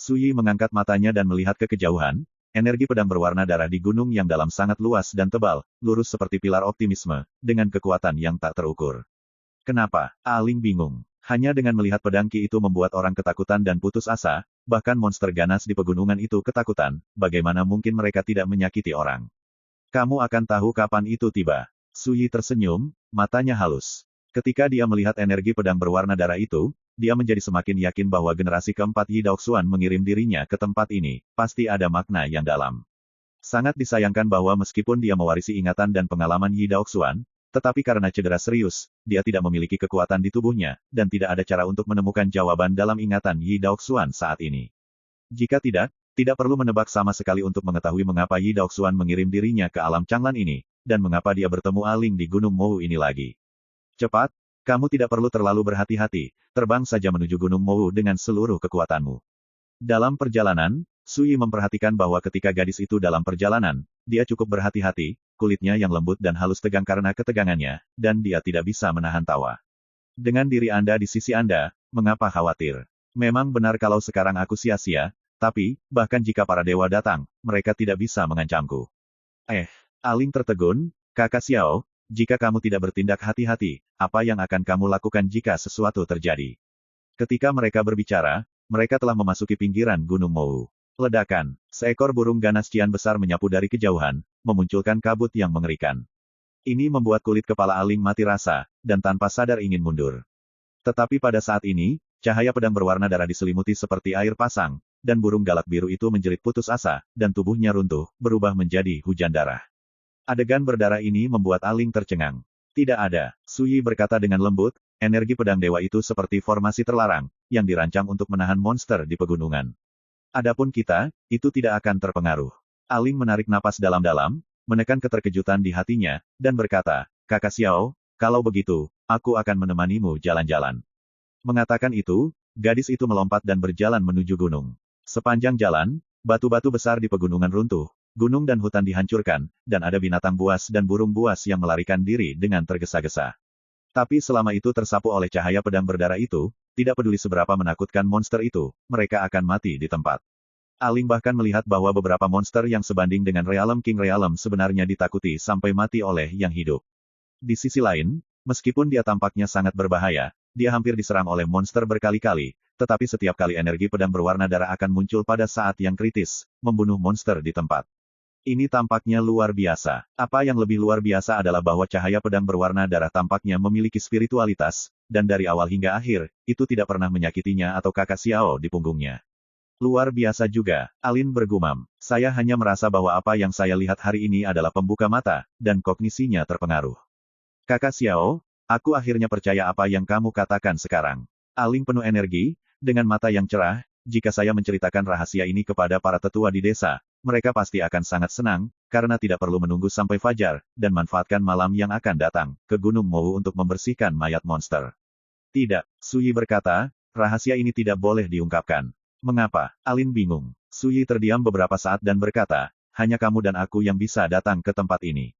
Suyi mengangkat matanya dan melihat ke kejauhan, energi pedang berwarna darah di gunung yang dalam sangat luas dan tebal, lurus seperti pilar optimisme, dengan kekuatan yang tak terukur. Kenapa? Aling bingung. Hanya dengan melihat pedang Ki itu membuat orang ketakutan dan putus asa, bahkan monster ganas di pegunungan itu ketakutan, bagaimana mungkin mereka tidak menyakiti orang? Kamu akan tahu kapan itu tiba. Suyi tersenyum, matanya halus. Ketika dia melihat energi pedang berwarna darah itu, dia menjadi semakin yakin bahwa generasi keempat Yi Daoxuan mengirim dirinya ke tempat ini, pasti ada makna yang dalam. Sangat disayangkan bahwa meskipun dia mewarisi ingatan dan pengalaman Yi Daoxuan, Tetapi karena cedera serius, dia tidak memiliki kekuatan di tubuhnya, dan tidak ada cara untuk menemukan jawaban dalam ingatan Yi Daoxuan saat ini. Jika tidak perlu menebak sama sekali untuk mengetahui mengapa Yi Daoxuan mengirim dirinya ke alam Changlan ini, dan mengapa dia bertemu Aling di Gunung Mou ini lagi. Cepat, kamu tidak perlu terlalu berhati-hati, terbang saja menuju Gunung Mou dengan seluruh kekuatanmu. Dalam perjalanan, Sui memperhatikan bahwa ketika gadis itu dalam perjalanan, dia cukup berhati-hati, kulitnya yang lembut dan halus tegang karena ketegangannya, dan dia tidak bisa menahan tawa. Dengan diri Anda di sisi Anda, mengapa khawatir? Memang benar kalau sekarang aku sia-sia, tapi, bahkan jika para dewa datang, mereka tidak bisa mengancamku. Aling tertegun, Kakak Xiao, jika kamu tidak bertindak hati-hati, apa yang akan kamu lakukan jika sesuatu terjadi? Ketika mereka berbicara, mereka telah memasuki pinggiran Gunung Mou. Ledakan, seekor burung ganas cian besar menyapu dari kejauhan, memunculkan kabut yang mengerikan. Ini membuat kulit kepala Aling mati rasa, dan tanpa sadar ingin mundur. Tetapi pada saat ini, cahaya pedang berwarna darah diselimuti seperti air pasang, dan burung galak biru itu menjerit putus asa, dan tubuhnya runtuh, berubah menjadi hujan darah. Adegan berdarah ini membuat Aling tercengang. Tidak ada, Sui berkata dengan lembut, energi pedang dewa itu seperti formasi terlarang, yang dirancang untuk menahan monster di pegunungan. Adapun kita, itu tidak akan terpengaruh. Aling menarik napas dalam-dalam, menekan keterkejutan di hatinya, dan berkata, Kakak Xiao, kalau begitu, aku akan menemanimu jalan-jalan. Mengatakan itu, gadis itu melompat dan berjalan menuju gunung. Sepanjang jalan, batu-batu besar di pegunungan runtuh, gunung dan hutan dihancurkan, dan ada binatang buas dan burung buas yang melarikan diri dengan tergesa-gesa. Tapi selama itu tersapu oleh cahaya pedang berdarah itu, tidak peduli seberapa menakutkan monster itu, mereka akan mati di tempat. Aling bahkan melihat bahwa beberapa monster yang sebanding dengan Realm King Realm sebenarnya ditakuti sampai mati oleh yang hidup. Di sisi lain, meskipun dia tampaknya sangat berbahaya, dia hampir diserang oleh monster berkali-kali, tetapi setiap kali energi pedang berwarna darah akan muncul pada saat yang kritis, membunuh monster di tempat. Ini tampaknya luar biasa. Apa yang lebih luar biasa adalah bahwa cahaya pedang berwarna darah tampaknya memiliki spiritualitas, dan dari awal hingga akhir, itu tidak pernah menyakitinya atau Kakak Xiao di punggungnya. Luar biasa juga, Alin bergumam. Saya hanya merasa bahwa apa yang saya lihat hari ini adalah pembuka mata, dan kognisinya terpengaruh. Kakak Xiao, aku akhirnya percaya apa yang kamu katakan sekarang. Alin penuh energi, dengan mata yang cerah, jika saya menceritakan rahasia ini kepada para tetua di desa, mereka pasti akan sangat senang, karena tidak perlu menunggu sampai fajar, dan manfaatkan malam yang akan datang, ke Gunung Mou untuk membersihkan mayat monster. Tidak, Sui berkata, rahasia ini tidak boleh diungkapkan. Mengapa? Alin bingung. Sui terdiam beberapa saat dan berkata, hanya kamu dan aku yang bisa datang ke tempat ini.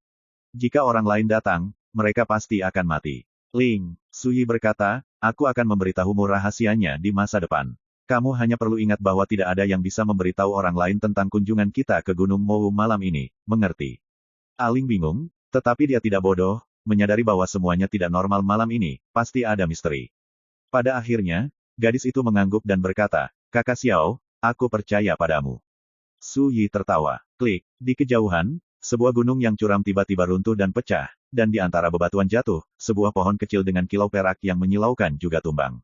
Jika orang lain datang, mereka pasti akan mati. Ling, Sui berkata, aku akan memberitahumu rahasianya di masa depan. Kamu hanya perlu ingat bahwa tidak ada yang bisa memberitahu orang lain tentang kunjungan kita ke Gunung Mou malam ini, mengerti? Aling bingung, tetapi dia tidak bodoh, menyadari bahwa semuanya tidak normal malam ini, pasti ada misteri. Pada akhirnya, gadis itu mengangguk dan berkata, Kakak Xiao, aku percaya padamu. Su Yi tertawa. Klik, di kejauhan, sebuah gunung yang curam tiba-tiba runtuh dan pecah, dan di antara bebatuan jatuh, sebuah pohon kecil dengan kilau perak yang menyilaukan juga tumbang.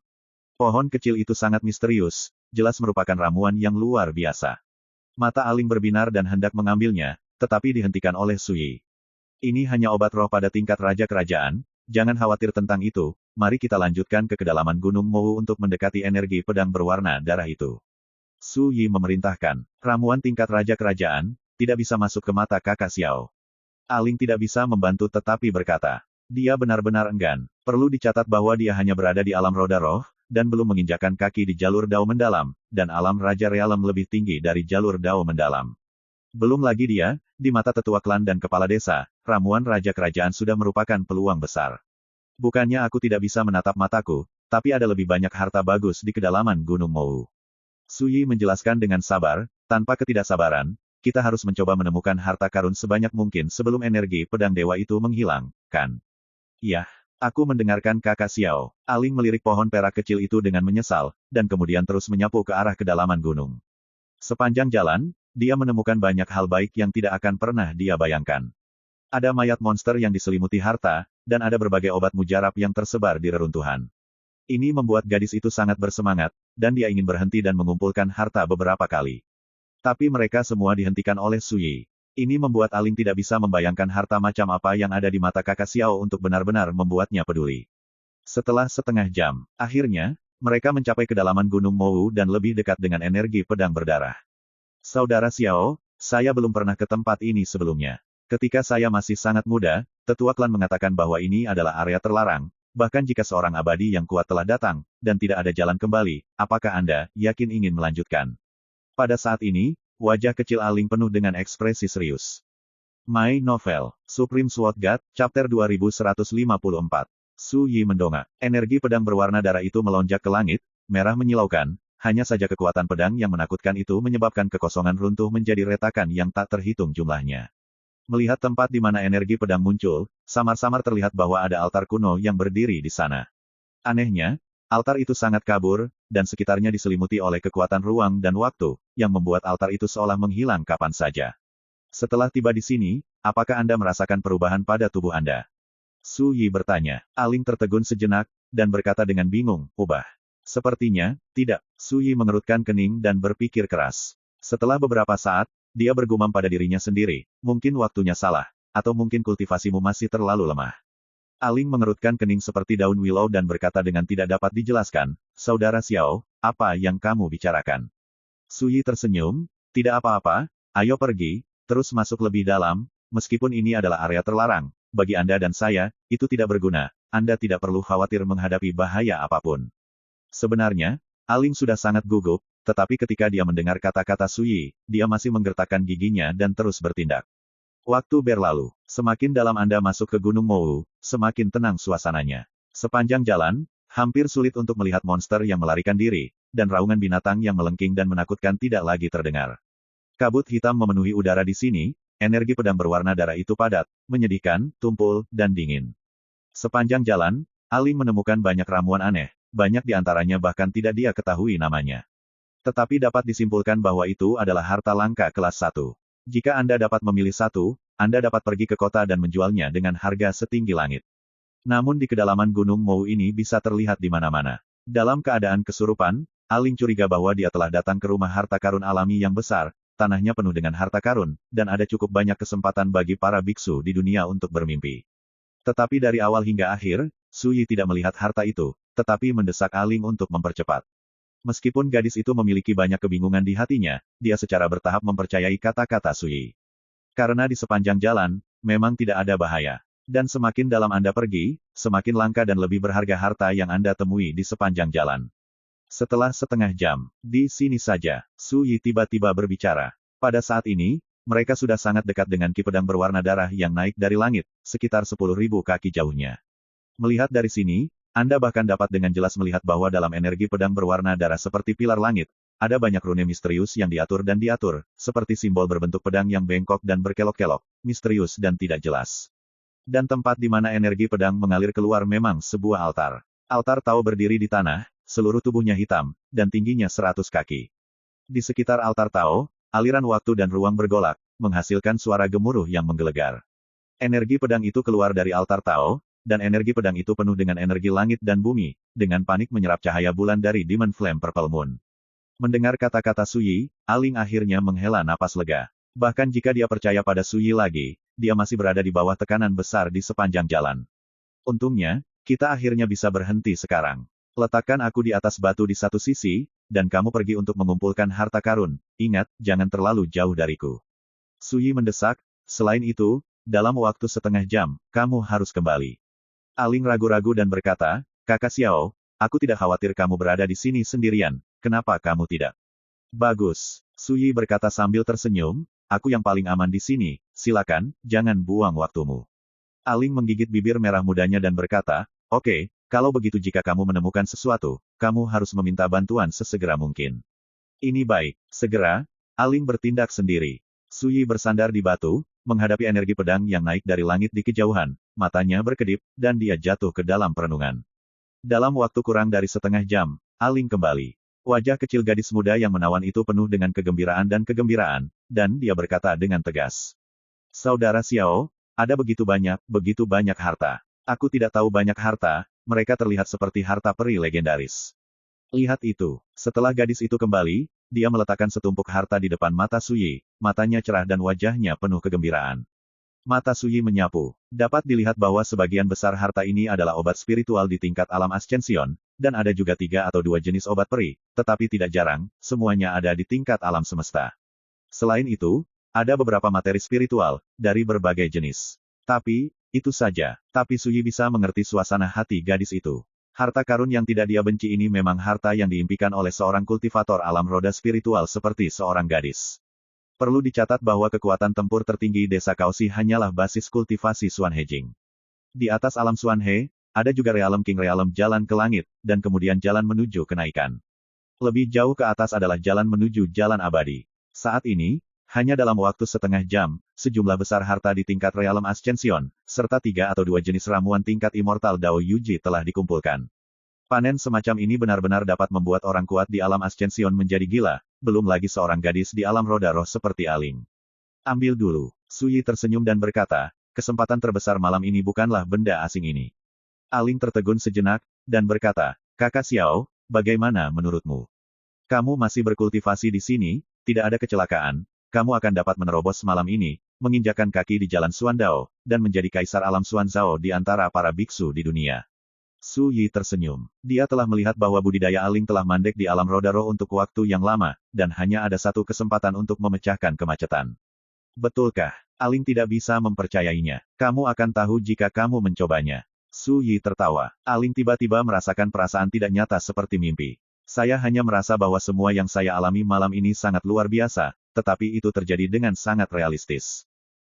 Pohon kecil itu sangat misterius, jelas merupakan ramuan yang luar biasa. Mata Aling berbinar dan hendak mengambilnya, tetapi dihentikan oleh Su Yi. Ini hanya obat roh pada tingkat raja kerajaan, jangan khawatir tentang itu, mari kita lanjutkan ke kedalaman Gunung Mou untuk mendekati energi pedang berwarna darah itu. Su Yi memerintahkan, ramuan tingkat raja kerajaan, tidak bisa masuk ke mata Kakak Xiao. Aling tidak bisa membantu tetapi berkata, dia benar-benar enggan, perlu dicatat bahwa dia hanya berada di alam roda roh, dan belum menginjakan kaki di jalur Dao mendalam, dan alam Raja Realem lebih tinggi dari jalur Dao mendalam. Belum lagi dia, di mata tetua klan dan kepala desa, ramuan Raja Kerajaan sudah merupakan peluang besar. Bukannya aku tidak bisa menatap mataku, tapi ada lebih banyak harta bagus di kedalaman Gunung Mou. Su Yi menjelaskan dengan sabar, tanpa ketidaksabaran, kita harus mencoba menemukan harta karun sebanyak mungkin sebelum energi pedang dewa itu menghilang, kan? Iya. Aku mendengarkan Kakak Xiao. Aling melirik pohon perak kecil itu dengan menyesal, dan kemudian terus menyapu ke arah kedalaman gunung. Sepanjang jalan, dia menemukan banyak hal baik yang tidak akan pernah dia bayangkan. Ada mayat monster yang diselimuti harta, dan ada berbagai obat mujarab yang tersebar di reruntuhan. Ini membuat gadis itu sangat bersemangat, dan dia ingin berhenti dan mengumpulkan harta beberapa kali. Tapi mereka semua dihentikan oleh Su Yi. Ini membuat Aling tidak bisa membayangkan harta macam apa yang ada di mata kakak Xiao untuk benar-benar membuatnya peduli. Setelah setengah jam, akhirnya, mereka mencapai kedalaman Gunung Mou dan lebih dekat dengan energi pedang berdarah. Saudara Xiao, saya belum pernah ke tempat ini sebelumnya. Ketika saya masih sangat muda, tetua klan mengatakan bahwa ini adalah area terlarang, bahkan jika seorang abadi yang kuat telah datang, dan tidak ada jalan kembali, apakah Anda yakin ingin melanjutkan? Pada saat ini, wajah kecil Aling penuh dengan ekspresi serius. My Novel, Supreme Sword God, Chapter 2154. Su Yi mendongak. Energi pedang berwarna darah itu melonjak ke langit, merah menyilaukan, hanya saja kekuatan pedang yang menakutkan itu menyebabkan kekosongan runtuh menjadi retakan yang tak terhitung jumlahnya. Melihat tempat di mana energi pedang muncul, samar-samar terlihat bahwa ada altar kuno yang berdiri di sana. Anehnya, altar itu sangat kabur, dan sekitarnya diselimuti oleh kekuatan ruang dan waktu, yang membuat altar itu seolah menghilang kapan saja. Setelah tiba di sini, apakah Anda merasakan perubahan pada tubuh Anda? Su Yi bertanya. Aling tertegun sejenak, dan berkata dengan bingung, ubah. Sepertinya, tidak. Su Yi mengerutkan kening dan berpikir keras. Setelah beberapa saat, dia bergumam pada dirinya sendiri, mungkin waktunya salah, atau mungkin kultivasimu masih terlalu lemah. Aling mengerutkan kening seperti daun willow dan berkata dengan tidak dapat dijelaskan, Saudara Xiao, apa yang kamu bicarakan? Su Yi tersenyum, tidak apa-apa, ayo pergi, terus masuk lebih dalam, meskipun ini adalah area terlarang, bagi Anda dan saya, itu tidak berguna, Anda tidak perlu khawatir menghadapi bahaya apapun. Sebenarnya, Aling sudah sangat gugup, tetapi ketika dia mendengar kata-kata Su Yi, dia masih menggertakkan giginya dan terus bertindak. Waktu berlalu. Semakin dalam Anda masuk ke Gunung Mou, semakin tenang suasananya. Sepanjang jalan, hampir sulit untuk melihat monster yang melarikan diri, dan raungan binatang yang melengking dan menakutkan tidak lagi terdengar. Kabut hitam memenuhi udara di sini, energi pedang berwarna darah itu padat, menyedihkan, tumpul, dan dingin. Sepanjang jalan, Aling menemukan banyak ramuan aneh, banyak di antaranya bahkan tidak dia ketahui namanya. Tetapi dapat disimpulkan bahwa itu adalah harta langka kelas 1. Jika Anda dapat memilih satu, Anda dapat pergi ke kota dan menjualnya dengan harga setinggi langit. Namun di kedalaman Gunung Mou ini bisa terlihat di mana-mana. Dalam keadaan kesurupan, Aling curiga bahwa dia telah datang ke rumah harta karun alami yang besar, tanahnya penuh dengan harta karun, dan ada cukup banyak kesempatan bagi para biksu di dunia untuk bermimpi. Tetapi dari awal hingga akhir, Su Yi tidak melihat harta itu, tetapi mendesak Aling untuk mempercepat. Meskipun gadis itu memiliki banyak kebingungan di hatinya, dia secara bertahap mempercayai kata-kata Su Yi. Karena di sepanjang jalan, memang tidak ada bahaya. Dan semakin dalam Anda pergi, semakin langka dan lebih berharga harta yang Anda temui di sepanjang jalan. Setelah setengah jam, di sini saja, Su Yi tiba-tiba berbicara. Pada saat ini, mereka sudah sangat dekat dengan ki pedang berwarna darah yang naik dari langit, sekitar 10.000 kaki jauhnya. Melihat dari sini, Anda bahkan dapat dengan jelas melihat bahwa dalam energi pedang berwarna darah seperti pilar langit, ada banyak rune misterius yang diatur dan diatur, seperti simbol berbentuk pedang yang bengkok dan berkelok-kelok, misterius dan tidak jelas. Dan tempat di mana energi pedang mengalir keluar memang sebuah altar. Altar Tao berdiri di tanah, seluruh tubuhnya hitam, dan tingginya 100 kaki. Di sekitar altar Tao, aliran waktu dan ruang bergolak, menghasilkan suara gemuruh yang menggelegar. Energi pedang itu keluar dari altar Tao, dan energi pedang itu penuh dengan energi langit dan bumi, dengan panik menyerap cahaya bulan dari Demon Flame Purple Moon. Mendengar kata-kata Su Yi, Aling akhirnya menghela napas lega. Bahkan jika dia percaya pada Su Yi lagi, dia masih berada di bawah tekanan besar di sepanjang jalan. Untungnya, kita akhirnya bisa berhenti sekarang. Letakkan aku di atas batu di satu sisi, dan kamu pergi untuk mengumpulkan harta karun. Ingat, jangan terlalu jauh dariku. Su Yi mendesak, selain itu, dalam waktu setengah jam, kamu harus kembali. Aling ragu-ragu dan berkata, Kakak Xiao, aku tidak khawatir kamu berada di sini sendirian, kenapa kamu tidak? Bagus. Su Yi berkata sambil tersenyum, aku yang paling aman di sini, silakan, jangan buang waktumu. Aling menggigit bibir merah mudanya dan berkata, oke, kalau begitu jika kamu menemukan sesuatu, kamu harus meminta bantuan sesegera mungkin. Ini baik. Segera, Aling bertindak sendiri. Su Yi bersandar di batu, menghadapi energi pedang yang naik dari langit di kejauhan, matanya berkedip, dan dia jatuh ke dalam perenungan. Dalam waktu kurang dari setengah jam, Aling kembali. Wajah kecil gadis muda yang menawan itu penuh dengan kegembiraan, dan dia berkata dengan tegas. Saudara Xiao, ada begitu banyak harta. Aku tidak tahu banyak harta, mereka terlihat seperti harta peri legendaris. Lihat itu. Setelah gadis itu kembali, dia meletakkan setumpuk harta di depan mata Suyi, matanya cerah dan wajahnya penuh kegembiraan. Mata Suyi menyapu. Dapat dilihat bahwa sebagian besar harta ini adalah obat spiritual di tingkat alam Ascension, dan ada juga 3 atau 2 jenis obat peri, tetapi tidak jarang, semuanya ada di tingkat alam semesta. Selain itu, ada beberapa materi spiritual, dari berbagai jenis. Tapi, itu saja. Tapi Suyi bisa mengerti suasana hati gadis itu. Harta karun yang tidak dia benci ini memang harta yang diimpikan oleh seorang kultivator alam roda spiritual seperti seorang gadis. Perlu dicatat bahwa kekuatan tempur tertinggi desa Kaoshi hanyalah basis kultivasi Xuanhejing. Di atas alam Xuanhe, ada juga Realm King Realm jalan ke langit, dan kemudian jalan menuju kenaikan. Lebih jauh ke atas adalah jalan menuju jalan abadi. Saat ini, hanya dalam waktu setengah jam, sejumlah besar harta di tingkat Realm Ascension, serta 3 atau 2 jenis ramuan tingkat Immortal Dao Yuji telah dikumpulkan. Panen semacam ini benar-benar dapat membuat orang kuat di alam Ascension menjadi gila, belum lagi seorang gadis di alam roda roh seperti Aling. Ambil dulu. Suyi tersenyum dan berkata, kesempatan terbesar malam ini bukanlah benda asing ini. Aling tertegun sejenak, dan berkata, Kakak Xiao, bagaimana menurutmu? Kamu masih berkultivasi di sini, tidak ada kecelakaan, kamu akan dapat menerobos malam ini, menginjakkan kaki di jalan Xuandao, dan menjadi kaisar alam Xuanzhao di antara para biksu di dunia. Su Yi tersenyum. Dia telah melihat bahwa budidaya Aling telah mandek di alam roda roh untuk waktu yang lama, dan hanya ada satu kesempatan untuk memecahkan kemacetan. Betulkah? Aling tidak bisa mempercayainya. Kamu akan tahu jika kamu mencobanya. Su Yi tertawa. Aling tiba-tiba merasakan perasaan tidak nyata seperti mimpi. Saya hanya merasa bahwa semua yang saya alami malam ini sangat luar biasa, tetapi itu terjadi dengan sangat realistis.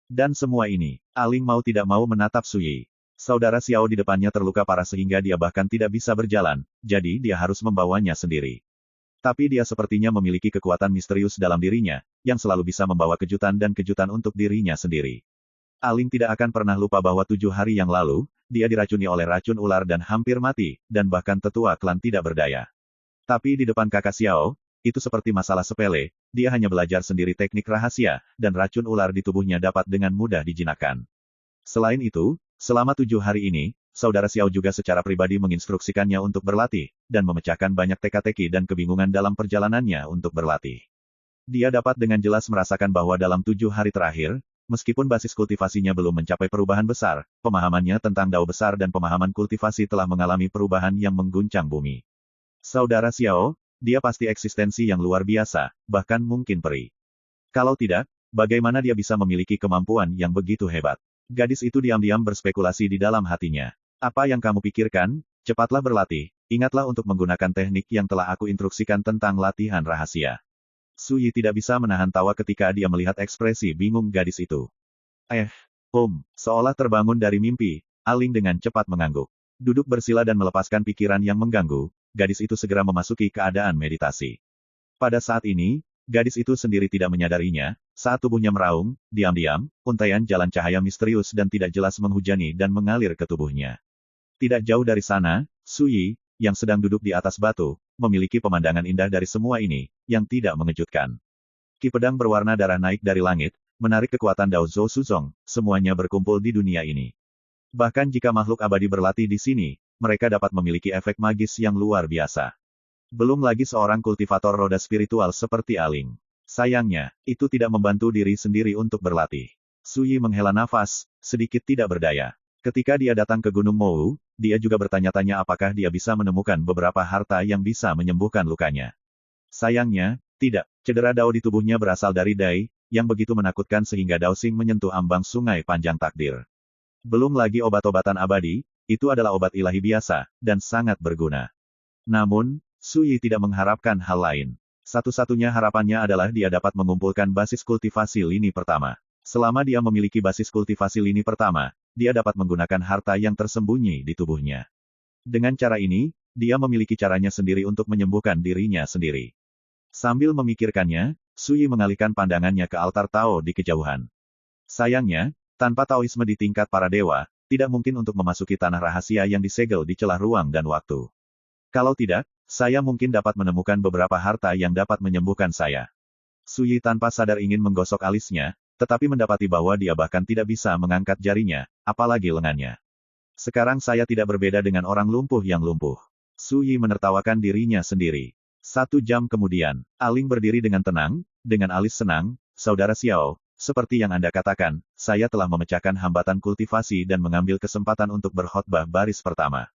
Dan semua ini, Aling mau tidak mau menatap Su Yi. Saudara Xiao di depannya terluka parah sehingga dia bahkan tidak bisa berjalan, jadi dia harus membawanya sendiri. Tapi dia sepertinya memiliki kekuatan misterius dalam dirinya, yang selalu bisa membawa kejutan dan kejutan untuk dirinya sendiri. Aling tidak akan pernah lupa bahwa 7 hari yang lalu, dia diracuni oleh racun ular dan hampir mati, dan bahkan tetua klan tidak berdaya. Tapi di depan kakak Xiao, itu seperti masalah sepele, dia hanya belajar sendiri teknik rahasia, dan racun ular di tubuhnya dapat dengan mudah dijinakkan. Selain itu, selama 7 hari ini, saudara Xiao juga secara pribadi menginstruksikannya untuk berlatih, dan memecahkan banyak teka-teki dan kebingungan dalam perjalanannya untuk berlatih. Dia dapat dengan jelas merasakan bahwa dalam 7 hari terakhir, meskipun basis kultivasinya belum mencapai perubahan besar, pemahamannya tentang Dao besar dan pemahaman kultivasi telah mengalami perubahan yang mengguncang bumi. Saudara Xiao, dia pasti eksistensi yang luar biasa, bahkan mungkin peri. Kalau tidak, bagaimana dia bisa memiliki kemampuan yang begitu hebat? Gadis itu diam-diam berspekulasi di dalam hatinya. Apa yang kamu pikirkan? Cepatlah berlatih, ingatlah untuk menggunakan teknik yang telah aku instruksikan tentang latihan rahasia. Su Yi tidak bisa menahan tawa ketika dia melihat ekspresi bingung gadis itu. Seolah terbangun dari mimpi, Aling dengan cepat mengangguk. Duduk bersila dan melepaskan pikiran yang mengganggu, gadis itu segera memasuki keadaan meditasi. Pada saat ini, gadis itu sendiri tidak menyadarinya, saat tubuhnya meraung, diam-diam, untaian jalan cahaya misterius dan tidak jelas menghujani dan mengalir ke tubuhnya. Tidak jauh dari sana, Su Yi, yang sedang duduk di atas batu, memiliki pemandangan indah dari semua ini, yang tidak mengejutkan. Ki pedang berwarna darah naik dari langit, menarik kekuatan Dao Zhou Suzong, semuanya berkumpul di dunia ini. Bahkan jika makhluk abadi berlatih di sini, mereka dapat memiliki efek magis yang luar biasa. Belum lagi seorang kultivator roda spiritual seperti Aling. Sayangnya, itu tidak membantu diri sendiri untuk berlatih. Su Yi menghela nafas, sedikit tidak berdaya. Ketika dia datang ke Gunung Mou, dia juga bertanya-tanya apakah dia bisa menemukan beberapa harta yang bisa menyembuhkan lukanya. Sayangnya, tidak. Cedera Dao di tubuhnya berasal dari Dai, yang begitu menakutkan sehingga Dao Xing menyentuh ambang sungai panjang takdir. Belum lagi obat-obatan abadi, itu adalah obat ilahi biasa, dan sangat berguna. Namun, Su Yi tidak mengharapkan hal lain. Satu-satunya harapannya adalah dia dapat mengumpulkan basis kultivasi lini pertama. Selama dia memiliki basis kultivasi lini pertama, dia dapat menggunakan harta yang tersembunyi di tubuhnya. Dengan cara ini, dia memiliki caranya sendiri untuk menyembuhkan dirinya sendiri. Sambil memikirkannya, Su Yi mengalihkan pandangannya ke altar Tao di kejauhan. Sayangnya, tanpa Taoisme di tingkat para dewa, tidak mungkin untuk memasuki tanah rahasia yang disegel di celah ruang dan waktu. Kalau tidak, saya mungkin dapat menemukan beberapa harta yang dapat menyembuhkan saya. Su Yi tanpa sadar ingin menggosok alisnya, tetapi mendapati bahwa dia bahkan tidak bisa mengangkat jarinya, apalagi lengannya. Sekarang saya tidak berbeda dengan orang lumpuh yang lumpuh. Su Yi menertawakan dirinya sendiri. 1 jam kemudian, Aling berdiri dengan tenang, dengan alis senang, Saudara Xiao, seperti yang Anda katakan, saya telah memecahkan hambatan kultivasi dan mengambil kesempatan untuk berkhotbah baris pertama.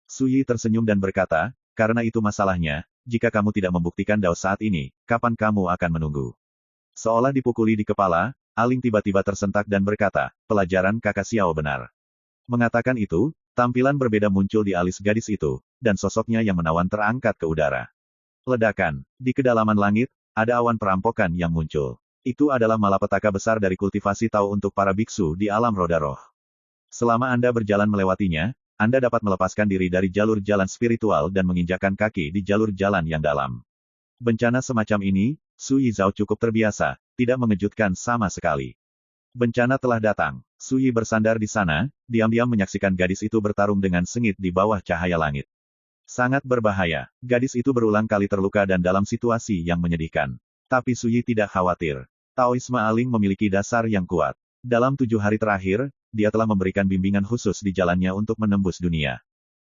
Su Yi tersenyum dan berkata, karena itu masalahnya, jika kamu tidak membuktikan Dao saat ini, kapan kamu akan menunggu? Seolah dipukuli di kepala, Aling tiba-tiba tersentak dan berkata, pelajaran kakak Xiao benar. Mengatakan itu, tampilan berbeda muncul di alis gadis itu, dan sosoknya yang menawan terangkat ke udara. Ledakan. Di kedalaman langit, ada awan perampokan yang muncul. Itu adalah malapetaka besar dari kultivasi Tao untuk para biksu di alam roda roh. Selama Anda berjalan melewatinya, Anda dapat melepaskan diri dari jalur jalan spiritual dan menginjakkan kaki di jalur jalan yang dalam. Bencana semacam ini, Su Yizhao cukup terbiasa, tidak mengejutkan sama sekali. Bencana telah datang. Su Yi bersandar di sana, diam-diam menyaksikan gadis itu bertarung dengan sengit di bawah cahaya langit. Sangat berbahaya. Gadis itu berulang kali terluka dan dalam situasi yang menyedihkan. Tapi Su Yi tidak khawatir. Taoisme Aling memiliki dasar yang kuat. Dalam 7 hari terakhir, dia telah memberikan bimbingan khusus di jalannya untuk menembus dunia.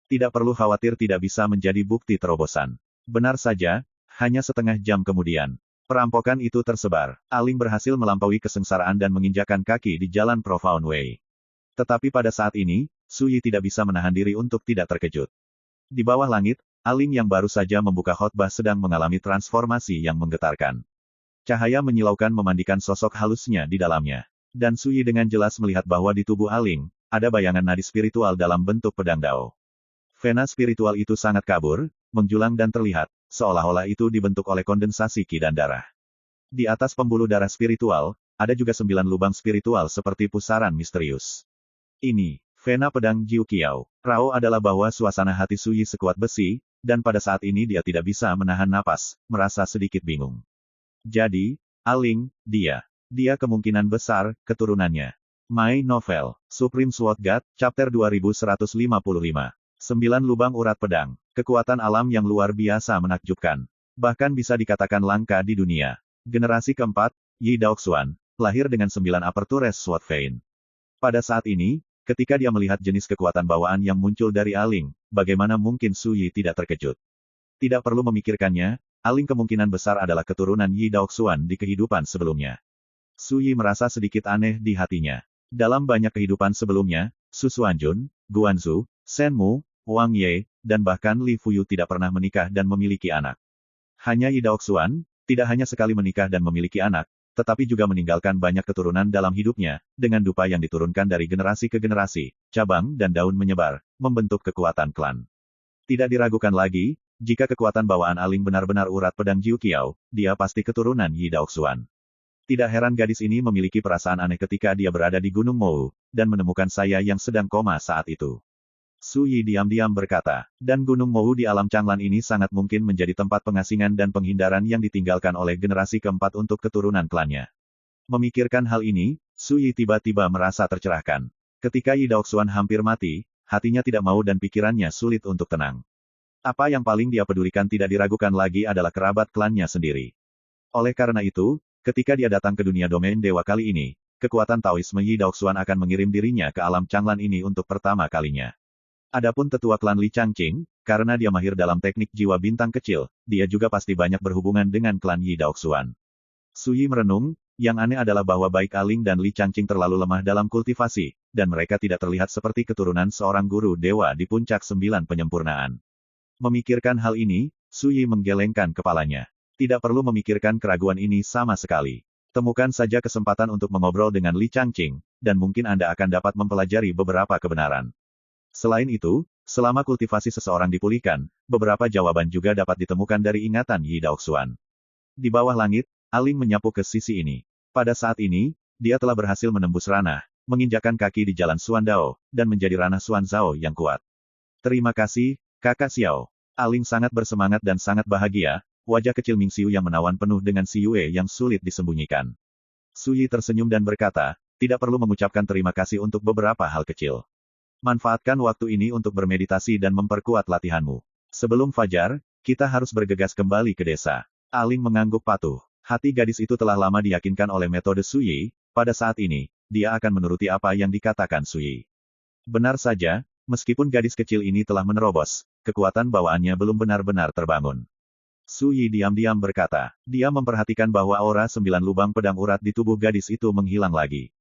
Tidak perlu khawatir tidak bisa menjadi bukti terobosan. Benar saja, hanya setengah jam kemudian. Perampokan itu tersebar. Aling berhasil melampaui kesengsaraan dan menginjakkan kaki di jalan Profound Way. Tetapi pada saat ini, Su Yi tidak bisa menahan diri untuk tidak terkejut. Di bawah langit, Aling yang baru saja membuka khotbah sedang mengalami transformasi yang menggetarkan. Cahaya menyilaukan memandikan sosok halusnya di dalamnya. Dan Su Yi dengan jelas melihat bahwa di tubuh Aling, ada bayangan nadi spiritual dalam bentuk pedang Dao. Vena spiritual itu sangat kabur, menjulang dan terlihat, seolah-olah itu dibentuk oleh kondensasi qi dan darah. Di atas pembuluh darah spiritual, ada juga 9 lubang spiritual seperti pusaran misterius. Ini, Vena pedang Jiu Qiao. Rao adalah bahwa suasana hati Su Yi sekuat besi, dan pada saat ini dia tidak bisa menahan napas, merasa sedikit bingung. Jadi, Aling, dia kemungkinan besar, keturunannya. My Novel, Supreme Sword God, Chapter 2155. 9 lubang urat pedang. Kekuatan alam yang luar biasa menakjubkan. Bahkan bisa dikatakan langka di dunia. Generasi keempat, Yi Daoxuan, lahir dengan 9 Apertures Sword Vein. Pada saat ini, ketika dia melihat jenis kekuatan bawaan yang muncul dari Aling, bagaimana mungkin Su Yi tidak terkejut? Tidak perlu memikirkannya, Aling kemungkinan besar adalah keturunan Yi Daoxuan di kehidupan sebelumnya. Su Yi merasa sedikit aneh di hatinya. Dalam banyak kehidupan sebelumnya, Su Xuanjun, Guanzu, Shen Mu, Wang Ye, dan bahkan Li Fuyu tidak pernah menikah dan memiliki anak. Hanya Yi Daoxuan, tidak hanya sekali menikah dan memiliki anak, tetapi juga meninggalkan banyak keturunan dalam hidupnya, dengan dupa yang diturunkan dari generasi ke generasi, cabang dan daun menyebar, membentuk kekuatan klan. Tidak diragukan lagi, jika kekuatan bawaan Aling benar-benar urat pedang Jiu Qiao, dia pasti keturunan Yi Daoxuan. Tidak heran gadis ini memiliki perasaan aneh ketika dia berada di Gunung Mou, dan menemukan saya yang sedang koma saat itu. Su Yi diam-diam berkata, dan Gunung Mou di alam Changlan ini sangat mungkin menjadi tempat pengasingan dan penghindaran yang ditinggalkan oleh generasi keempat untuk keturunan klannya. Memikirkan hal ini, Su Yi tiba-tiba merasa tercerahkan. Ketika Yi Daoxuan hampir mati, hatinya tidak mau dan pikirannya sulit untuk tenang. Apa yang paling dia pedulikan tidak diragukan lagi adalah kerabat klannya sendiri. Oleh karena itu, ketika dia datang ke dunia domain dewa kali ini, kekuatan Taoisme Yi Daoxuan akan mengirim dirinya ke alam Changlan ini untuk pertama kalinya. Adapun tetua klan Li Changqing, karena dia mahir dalam teknik jiwa bintang kecil, dia juga pasti banyak berhubungan dengan klan Yi Daoxuan. Su Yi merenung, yang aneh adalah bahwa baik Aling dan Li Changqing terlalu lemah dalam kultivasi, dan mereka tidak terlihat seperti keturunan seorang guru dewa di puncak 9 penyempurnaan. Memikirkan hal ini, Su Yi menggelengkan kepalanya. Tidak perlu memikirkan keraguan ini sama sekali. Temukan saja kesempatan untuk mengobrol dengan Li Changqing, dan mungkin Anda akan dapat mempelajari beberapa kebenaran. Selain itu, selama kultivasi seseorang dipulihkan, beberapa jawaban juga dapat ditemukan dari ingatan Yi Daoxuan. Di bawah langit, Aling menyapu ke sisi ini. Pada saat ini, dia telah berhasil menembus ranah, menginjakkan kaki di jalan Xuan Dao, dan menjadi ranah Xuan Zhao yang kuat. Terima kasih, Kakak Xiao. Aling sangat bersemangat dan sangat bahagia, wajah kecil Ming Xiu yang menawan penuh dengan si Yue yang sulit disembunyikan. Su Yi tersenyum dan berkata, tidak perlu mengucapkan terima kasih untuk beberapa hal kecil. Manfaatkan waktu ini untuk bermeditasi dan memperkuat latihanmu. Sebelum fajar, kita harus bergegas kembali ke desa. Aling mengangguk patuh. Hati gadis itu telah lama diyakinkan oleh metode Su Yi, pada saat ini, dia akan menuruti apa yang dikatakan Su Yi. Benar saja, meskipun gadis kecil ini telah menerobos, kekuatan bawaannya belum benar-benar terbangun. Su Yi diam-diam berkata. Dia memperhatikan bahwa aura 9 lubang pedang urat di tubuh gadis itu menghilang lagi.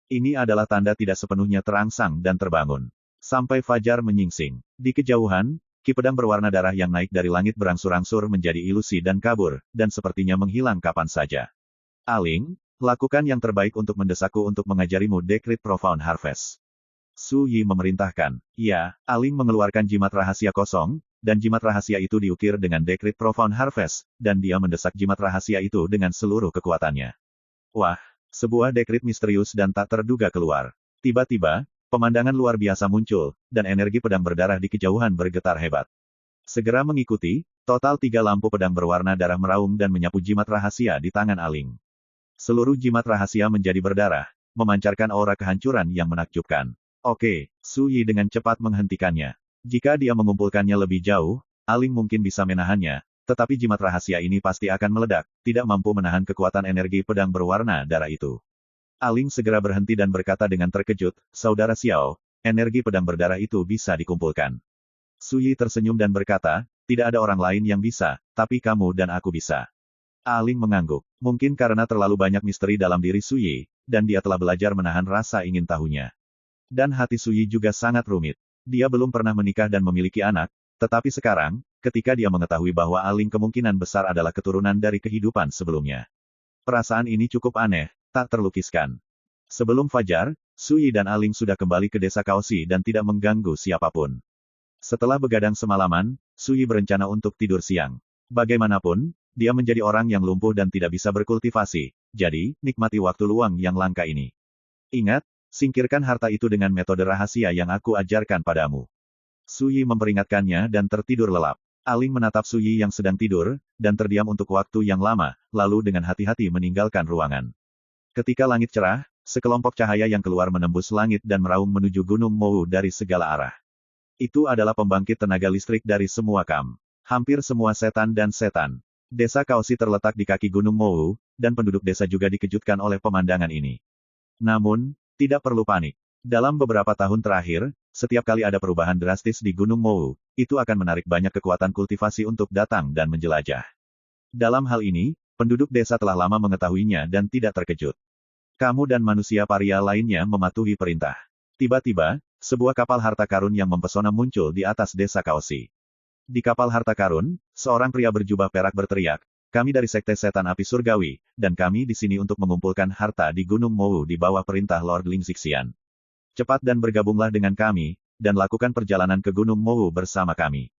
Ini adalah tanda tidak sepenuhnya terangsang dan terbangun. Sampai fajar menyingsing. Di kejauhan, ki pedang berwarna darah yang naik dari langit berangsur-angsur menjadi ilusi dan kabur, dan sepertinya menghilang kapan saja. Aling, lakukan yang terbaik untuk mendesakku untuk mengajarimu Decree Profound Harvest. Su Yi memerintahkan. Ya, Aling mengeluarkan jimat rahasia kosong, dan jimat rahasia itu diukir dengan Decree Profound Harvest, dan dia mendesak jimat rahasia itu dengan seluruh kekuatannya. Wah, sebuah dekrit misterius dan tak terduga keluar. Tiba-tiba, pemandangan luar biasa muncul, dan energi pedang berdarah di kejauhan bergetar hebat. Segera mengikuti, total 3 lampu pedang berwarna darah meraung dan menyapu jimat rahasia di tangan Aling. Seluruh jimat rahasia menjadi berdarah, memancarkan aura kehancuran yang menakjubkan. Oke, Su Yi dengan cepat menghentikannya. Jika dia mengumpulkannya lebih jauh, Aling mungkin bisa menahannya, tetapi jimat rahasia ini pasti akan meledak, tidak mampu menahan kekuatan energi pedang berwarna darah itu. Aling segera berhenti dan berkata dengan terkejut, Saudara Xiao, energi pedang berdarah itu bisa dikumpulkan. Su Yi tersenyum dan berkata, tidak ada orang lain yang bisa, tapi kamu dan aku bisa. Aling mengangguk. Mungkin karena terlalu banyak misteri dalam diri Su Yi, dan dia telah belajar menahan rasa ingin tahunya. Dan hati Su Yi juga sangat rumit. Dia belum pernah menikah dan memiliki anak, tetapi sekarang, ketika dia mengetahui bahwa Aling kemungkinan besar adalah keturunan dari kehidupan sebelumnya. Perasaan ini cukup aneh, tak terlukiskan. Sebelum fajar, Su Yi dan Aling sudah kembali ke desa Kaoshi dan tidak mengganggu siapapun. Setelah begadang semalaman, Su Yi berencana untuk tidur siang. Bagaimanapun, dia menjadi orang yang lumpuh dan tidak bisa berkultivasi, jadi, nikmati waktu luang yang langka ini. Ingat, singkirkan harta itu dengan metode rahasia yang aku ajarkan padamu. Su Yi memperingatkannya dan tertidur lelap. Aling menatap Su Yi yang sedang tidur, dan terdiam untuk waktu yang lama, lalu dengan hati-hati meninggalkan ruangan. Ketika langit cerah, sekelompok cahaya yang keluar menembus langit dan meraung menuju Gunung Mou dari segala arah. Itu adalah pembangkit tenaga listrik dari semua kam. Hampir semua setan dan setan. Desa Kaoshi terletak di kaki Gunung Mou, dan penduduk desa juga dikejutkan oleh pemandangan ini. Namun, tidak perlu panik. Dalam beberapa tahun terakhir, setiap kali ada perubahan drastis di Gunung Mou, itu akan menarik banyak kekuatan kultivasi untuk datang dan menjelajah. Dalam hal ini, penduduk desa telah lama mengetahuinya dan tidak terkejut. Kamu dan manusia paria lainnya mematuhi perintah. Tiba-tiba, sebuah kapal harta karun yang mempesona muncul di atas desa Kaoshi. Di kapal harta karun, seorang pria berjubah perak berteriak, kami dari Sekte Setan Api Surgawi, dan kami di sini untuk mengumpulkan harta di Gunung Mou di bawah perintah Lord Ling Xixian. Cepat dan bergabunglah dengan kami, dan lakukan perjalanan ke Gunung Mou bersama kami.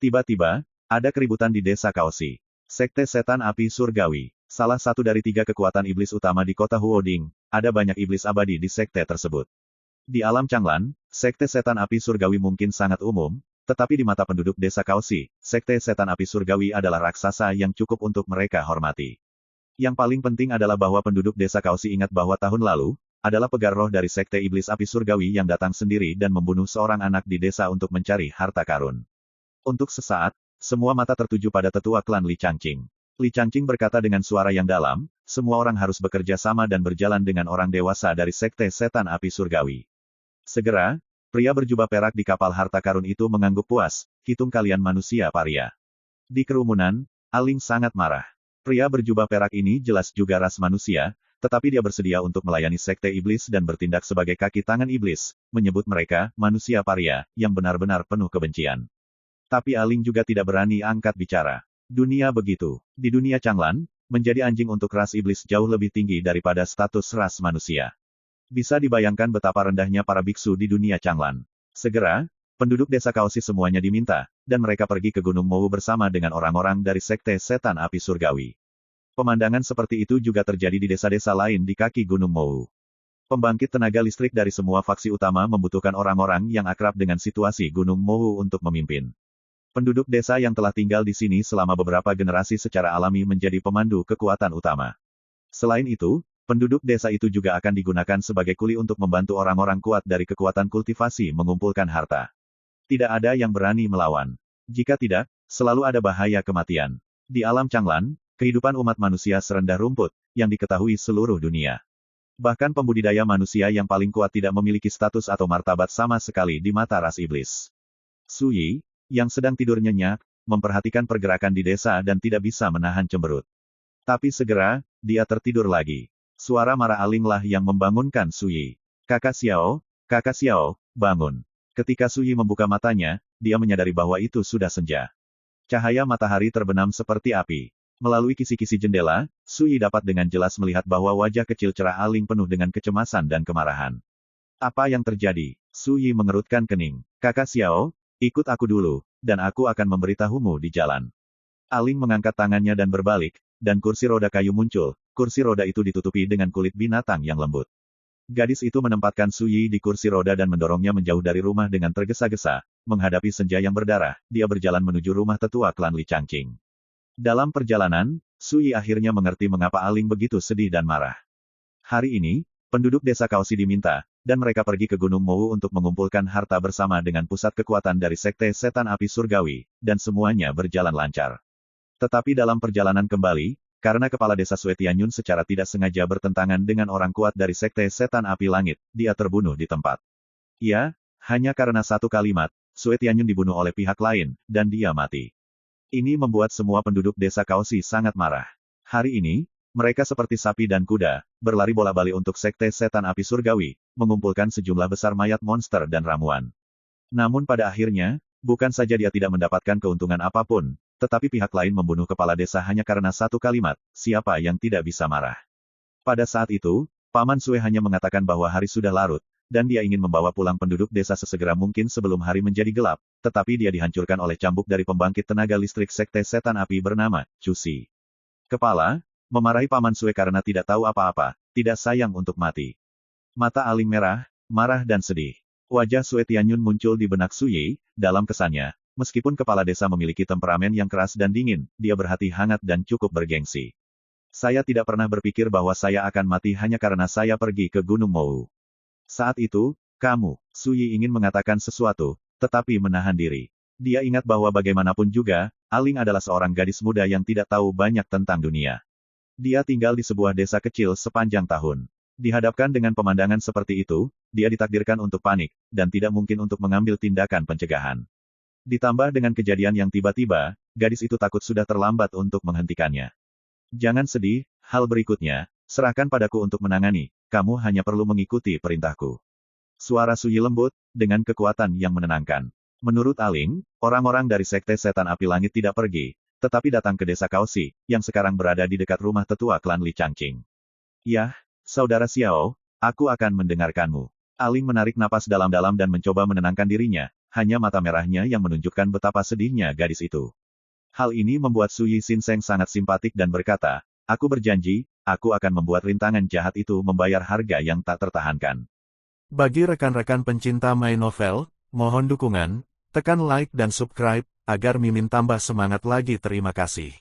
Tiba-tiba, ada keributan di desa Kaoshi. Sekte Setan Api Surgawi, salah satu dari 3 kekuatan iblis utama di kota Huoding, ada banyak iblis abadi di sekte tersebut. Di alam Changlan, Sekte Setan Api Surgawi mungkin sangat umum, tetapi di mata penduduk desa Kaoshi, Sekte Setan Api Surgawi adalah raksasa yang cukup untuk mereka hormati. Yang paling penting adalah bahwa penduduk desa Kaoshi ingat bahwa tahun lalu, adalah pegar roh dari Sekte Iblis Api Surgawi yang datang sendiri dan membunuh seorang anak di desa untuk mencari harta karun. Untuk sesaat, semua mata tertuju pada tetua klan Li Changqing. Li Changqing berkata dengan suara yang dalam, semua orang harus bekerja sama dan berjalan dengan orang dewasa dari Sekte Setan Api Surgawi. Segera, pria berjubah perak di kapal harta karun itu mengangguk puas, hitung kalian manusia paria. Di kerumunan, Aling sangat marah. Pria berjubah perak ini jelas juga ras manusia, tetapi dia bersedia untuk melayani sekte iblis dan bertindak sebagai kaki tangan iblis, menyebut mereka, manusia paria, yang benar-benar penuh kebencian. Tapi Aling juga tidak berani angkat bicara. Dunia begitu. Di dunia Changlan, menjadi anjing untuk ras iblis jauh lebih tinggi daripada status ras manusia. Bisa dibayangkan betapa rendahnya para biksu di dunia Changlan. Segera, penduduk desa Kaoshi semuanya diminta, dan mereka pergi ke Gunung Mou bersama dengan orang-orang dari Sekte Setan Api Surgawi. Pemandangan seperti itu juga terjadi di desa-desa lain di kaki Gunung Mou. Pembangkit tenaga listrik dari semua faksi utama membutuhkan orang-orang yang akrab dengan situasi Gunung Mou untuk memimpin. Penduduk desa yang telah tinggal di sini selama beberapa generasi secara alami menjadi pemandu kekuatan utama. Selain itu, penduduk desa itu juga akan digunakan sebagai kuli untuk membantu orang-orang kuat dari kekuatan kultivasi mengumpulkan harta. Tidak ada yang berani melawan. Jika tidak, selalu ada bahaya kematian. Di alam Changlan, kehidupan umat manusia serendah rumput, yang diketahui seluruh dunia. Bahkan pembudidaya manusia yang paling kuat tidak memiliki status atau martabat sama sekali di mata ras iblis. Su Yi, yang sedang tidur nyenyak, memperhatikan pergerakan di desa dan tidak bisa menahan cemberut. Tapi segera, dia tertidur lagi. Suara marah Alinglah yang membangunkan Suyi. Kakak Xiao, bangun. Ketika Suyi membuka matanya, dia menyadari bahwa itu sudah senja. Cahaya matahari terbenam seperti api. Melalui kisi-kisi jendela, Suyi dapat dengan jelas melihat bahwa wajah kecil cerah Aling penuh dengan kecemasan dan kemarahan. Apa yang terjadi? Suyi mengerutkan kening. Kakak Xiao, ikut aku dulu, dan aku akan memberitahumu di jalan. Aling mengangkat tangannya dan berbalik, dan kursi roda kayu muncul. Kursi roda itu ditutupi dengan kulit binatang yang lembut. Gadis itu menempatkan Suyi di kursi roda dan mendorongnya menjauh dari rumah dengan tergesa-gesa. Menghadapi senja yang berdarah, dia berjalan menuju rumah tetua klan Li Changqing. Dalam perjalanan, Suyi akhirnya mengerti mengapa Aling begitu sedih dan marah. Hari ini, penduduk desa Kaoshi diminta, dan mereka pergi ke Gunung Mou untuk mengumpulkan harta bersama dengan pusat kekuatan dari Sekte Setan Api Surgawi, dan semuanya berjalan lancar. Tetapi dalam perjalanan kembali, karena kepala desa Sue Tianyun secara tidak sengaja bertentangan dengan orang kuat dari Sekte Setan Api Langit, dia terbunuh di tempat. Ya, hanya karena satu kalimat, Sue Tianyun dibunuh oleh pihak lain, dan dia mati. Ini membuat semua penduduk desa Kaoshi sangat marah. Hari ini, mereka seperti sapi dan kuda, berlari bola-balik untuk Sekte Setan Api Surgawi, mengumpulkan sejumlah besar mayat monster dan ramuan. Namun pada akhirnya, bukan saja dia tidak mendapatkan keuntungan apapun, tetapi pihak lain membunuh kepala desa hanya karena satu kalimat, siapa yang tidak bisa marah. Pada saat itu, Paman Sue hanya mengatakan bahwa hari sudah larut, dan dia ingin membawa pulang penduduk desa sesegera mungkin sebelum hari menjadi gelap, tetapi dia dihancurkan oleh cambuk dari pembangkit tenaga listrik Sekte Setan Api bernama Cusi. Kepala, memarahi Paman Sue karena tidak tahu apa-apa, tidak sayang untuk mati. Mata Aling merah, marah dan sedih. Wajah Sue Tianyun muncul di benak Suyi, dalam kesannya, meskipun kepala desa memiliki temperamen yang keras dan dingin, dia berhati hangat dan cukup bergengsi. Saya tidak pernah berpikir bahwa saya akan mati hanya karena saya pergi ke Gunung Mou. Saat itu, Suyi ingin mengatakan sesuatu, tetapi menahan diri. Dia ingat bahwa bagaimanapun juga, Aling adalah seorang gadis muda yang tidak tahu banyak tentang dunia. Dia tinggal di sebuah desa kecil sepanjang tahun. Dihadapkan dengan pemandangan seperti itu, dia ditakdirkan untuk panik, dan tidak mungkin untuk mengambil tindakan pencegahan. Ditambah dengan kejadian yang tiba-tiba, gadis itu takut sudah terlambat untuk menghentikannya. Jangan sedih, hal berikutnya, serahkan padaku untuk menangani, kamu hanya perlu mengikuti perintahku. Suara Suyi lembut, dengan kekuatan yang menenangkan. Menurut Aling, orang-orang dari Sekte Setan Api Langit tidak pergi, tetapi datang ke desa Kaoshi, yang sekarang berada di dekat rumah tetua klan Li Changqing. Yah, Saudara Xiao, aku akan mendengarkanmu. Aling menarik napas dalam-dalam dan mencoba menenangkan dirinya, hanya mata merahnya yang menunjukkan betapa sedihnya gadis itu. Hal ini membuat Suyi Shinseng sangat simpatik dan berkata, aku berjanji, aku akan membuat rintangan jahat itu membayar harga yang tak tertahankan. Bagi rekan-rekan pencinta My Novel, mohon dukungan, tekan like dan subscribe, agar Mimin tambah semangat lagi. Terima kasih.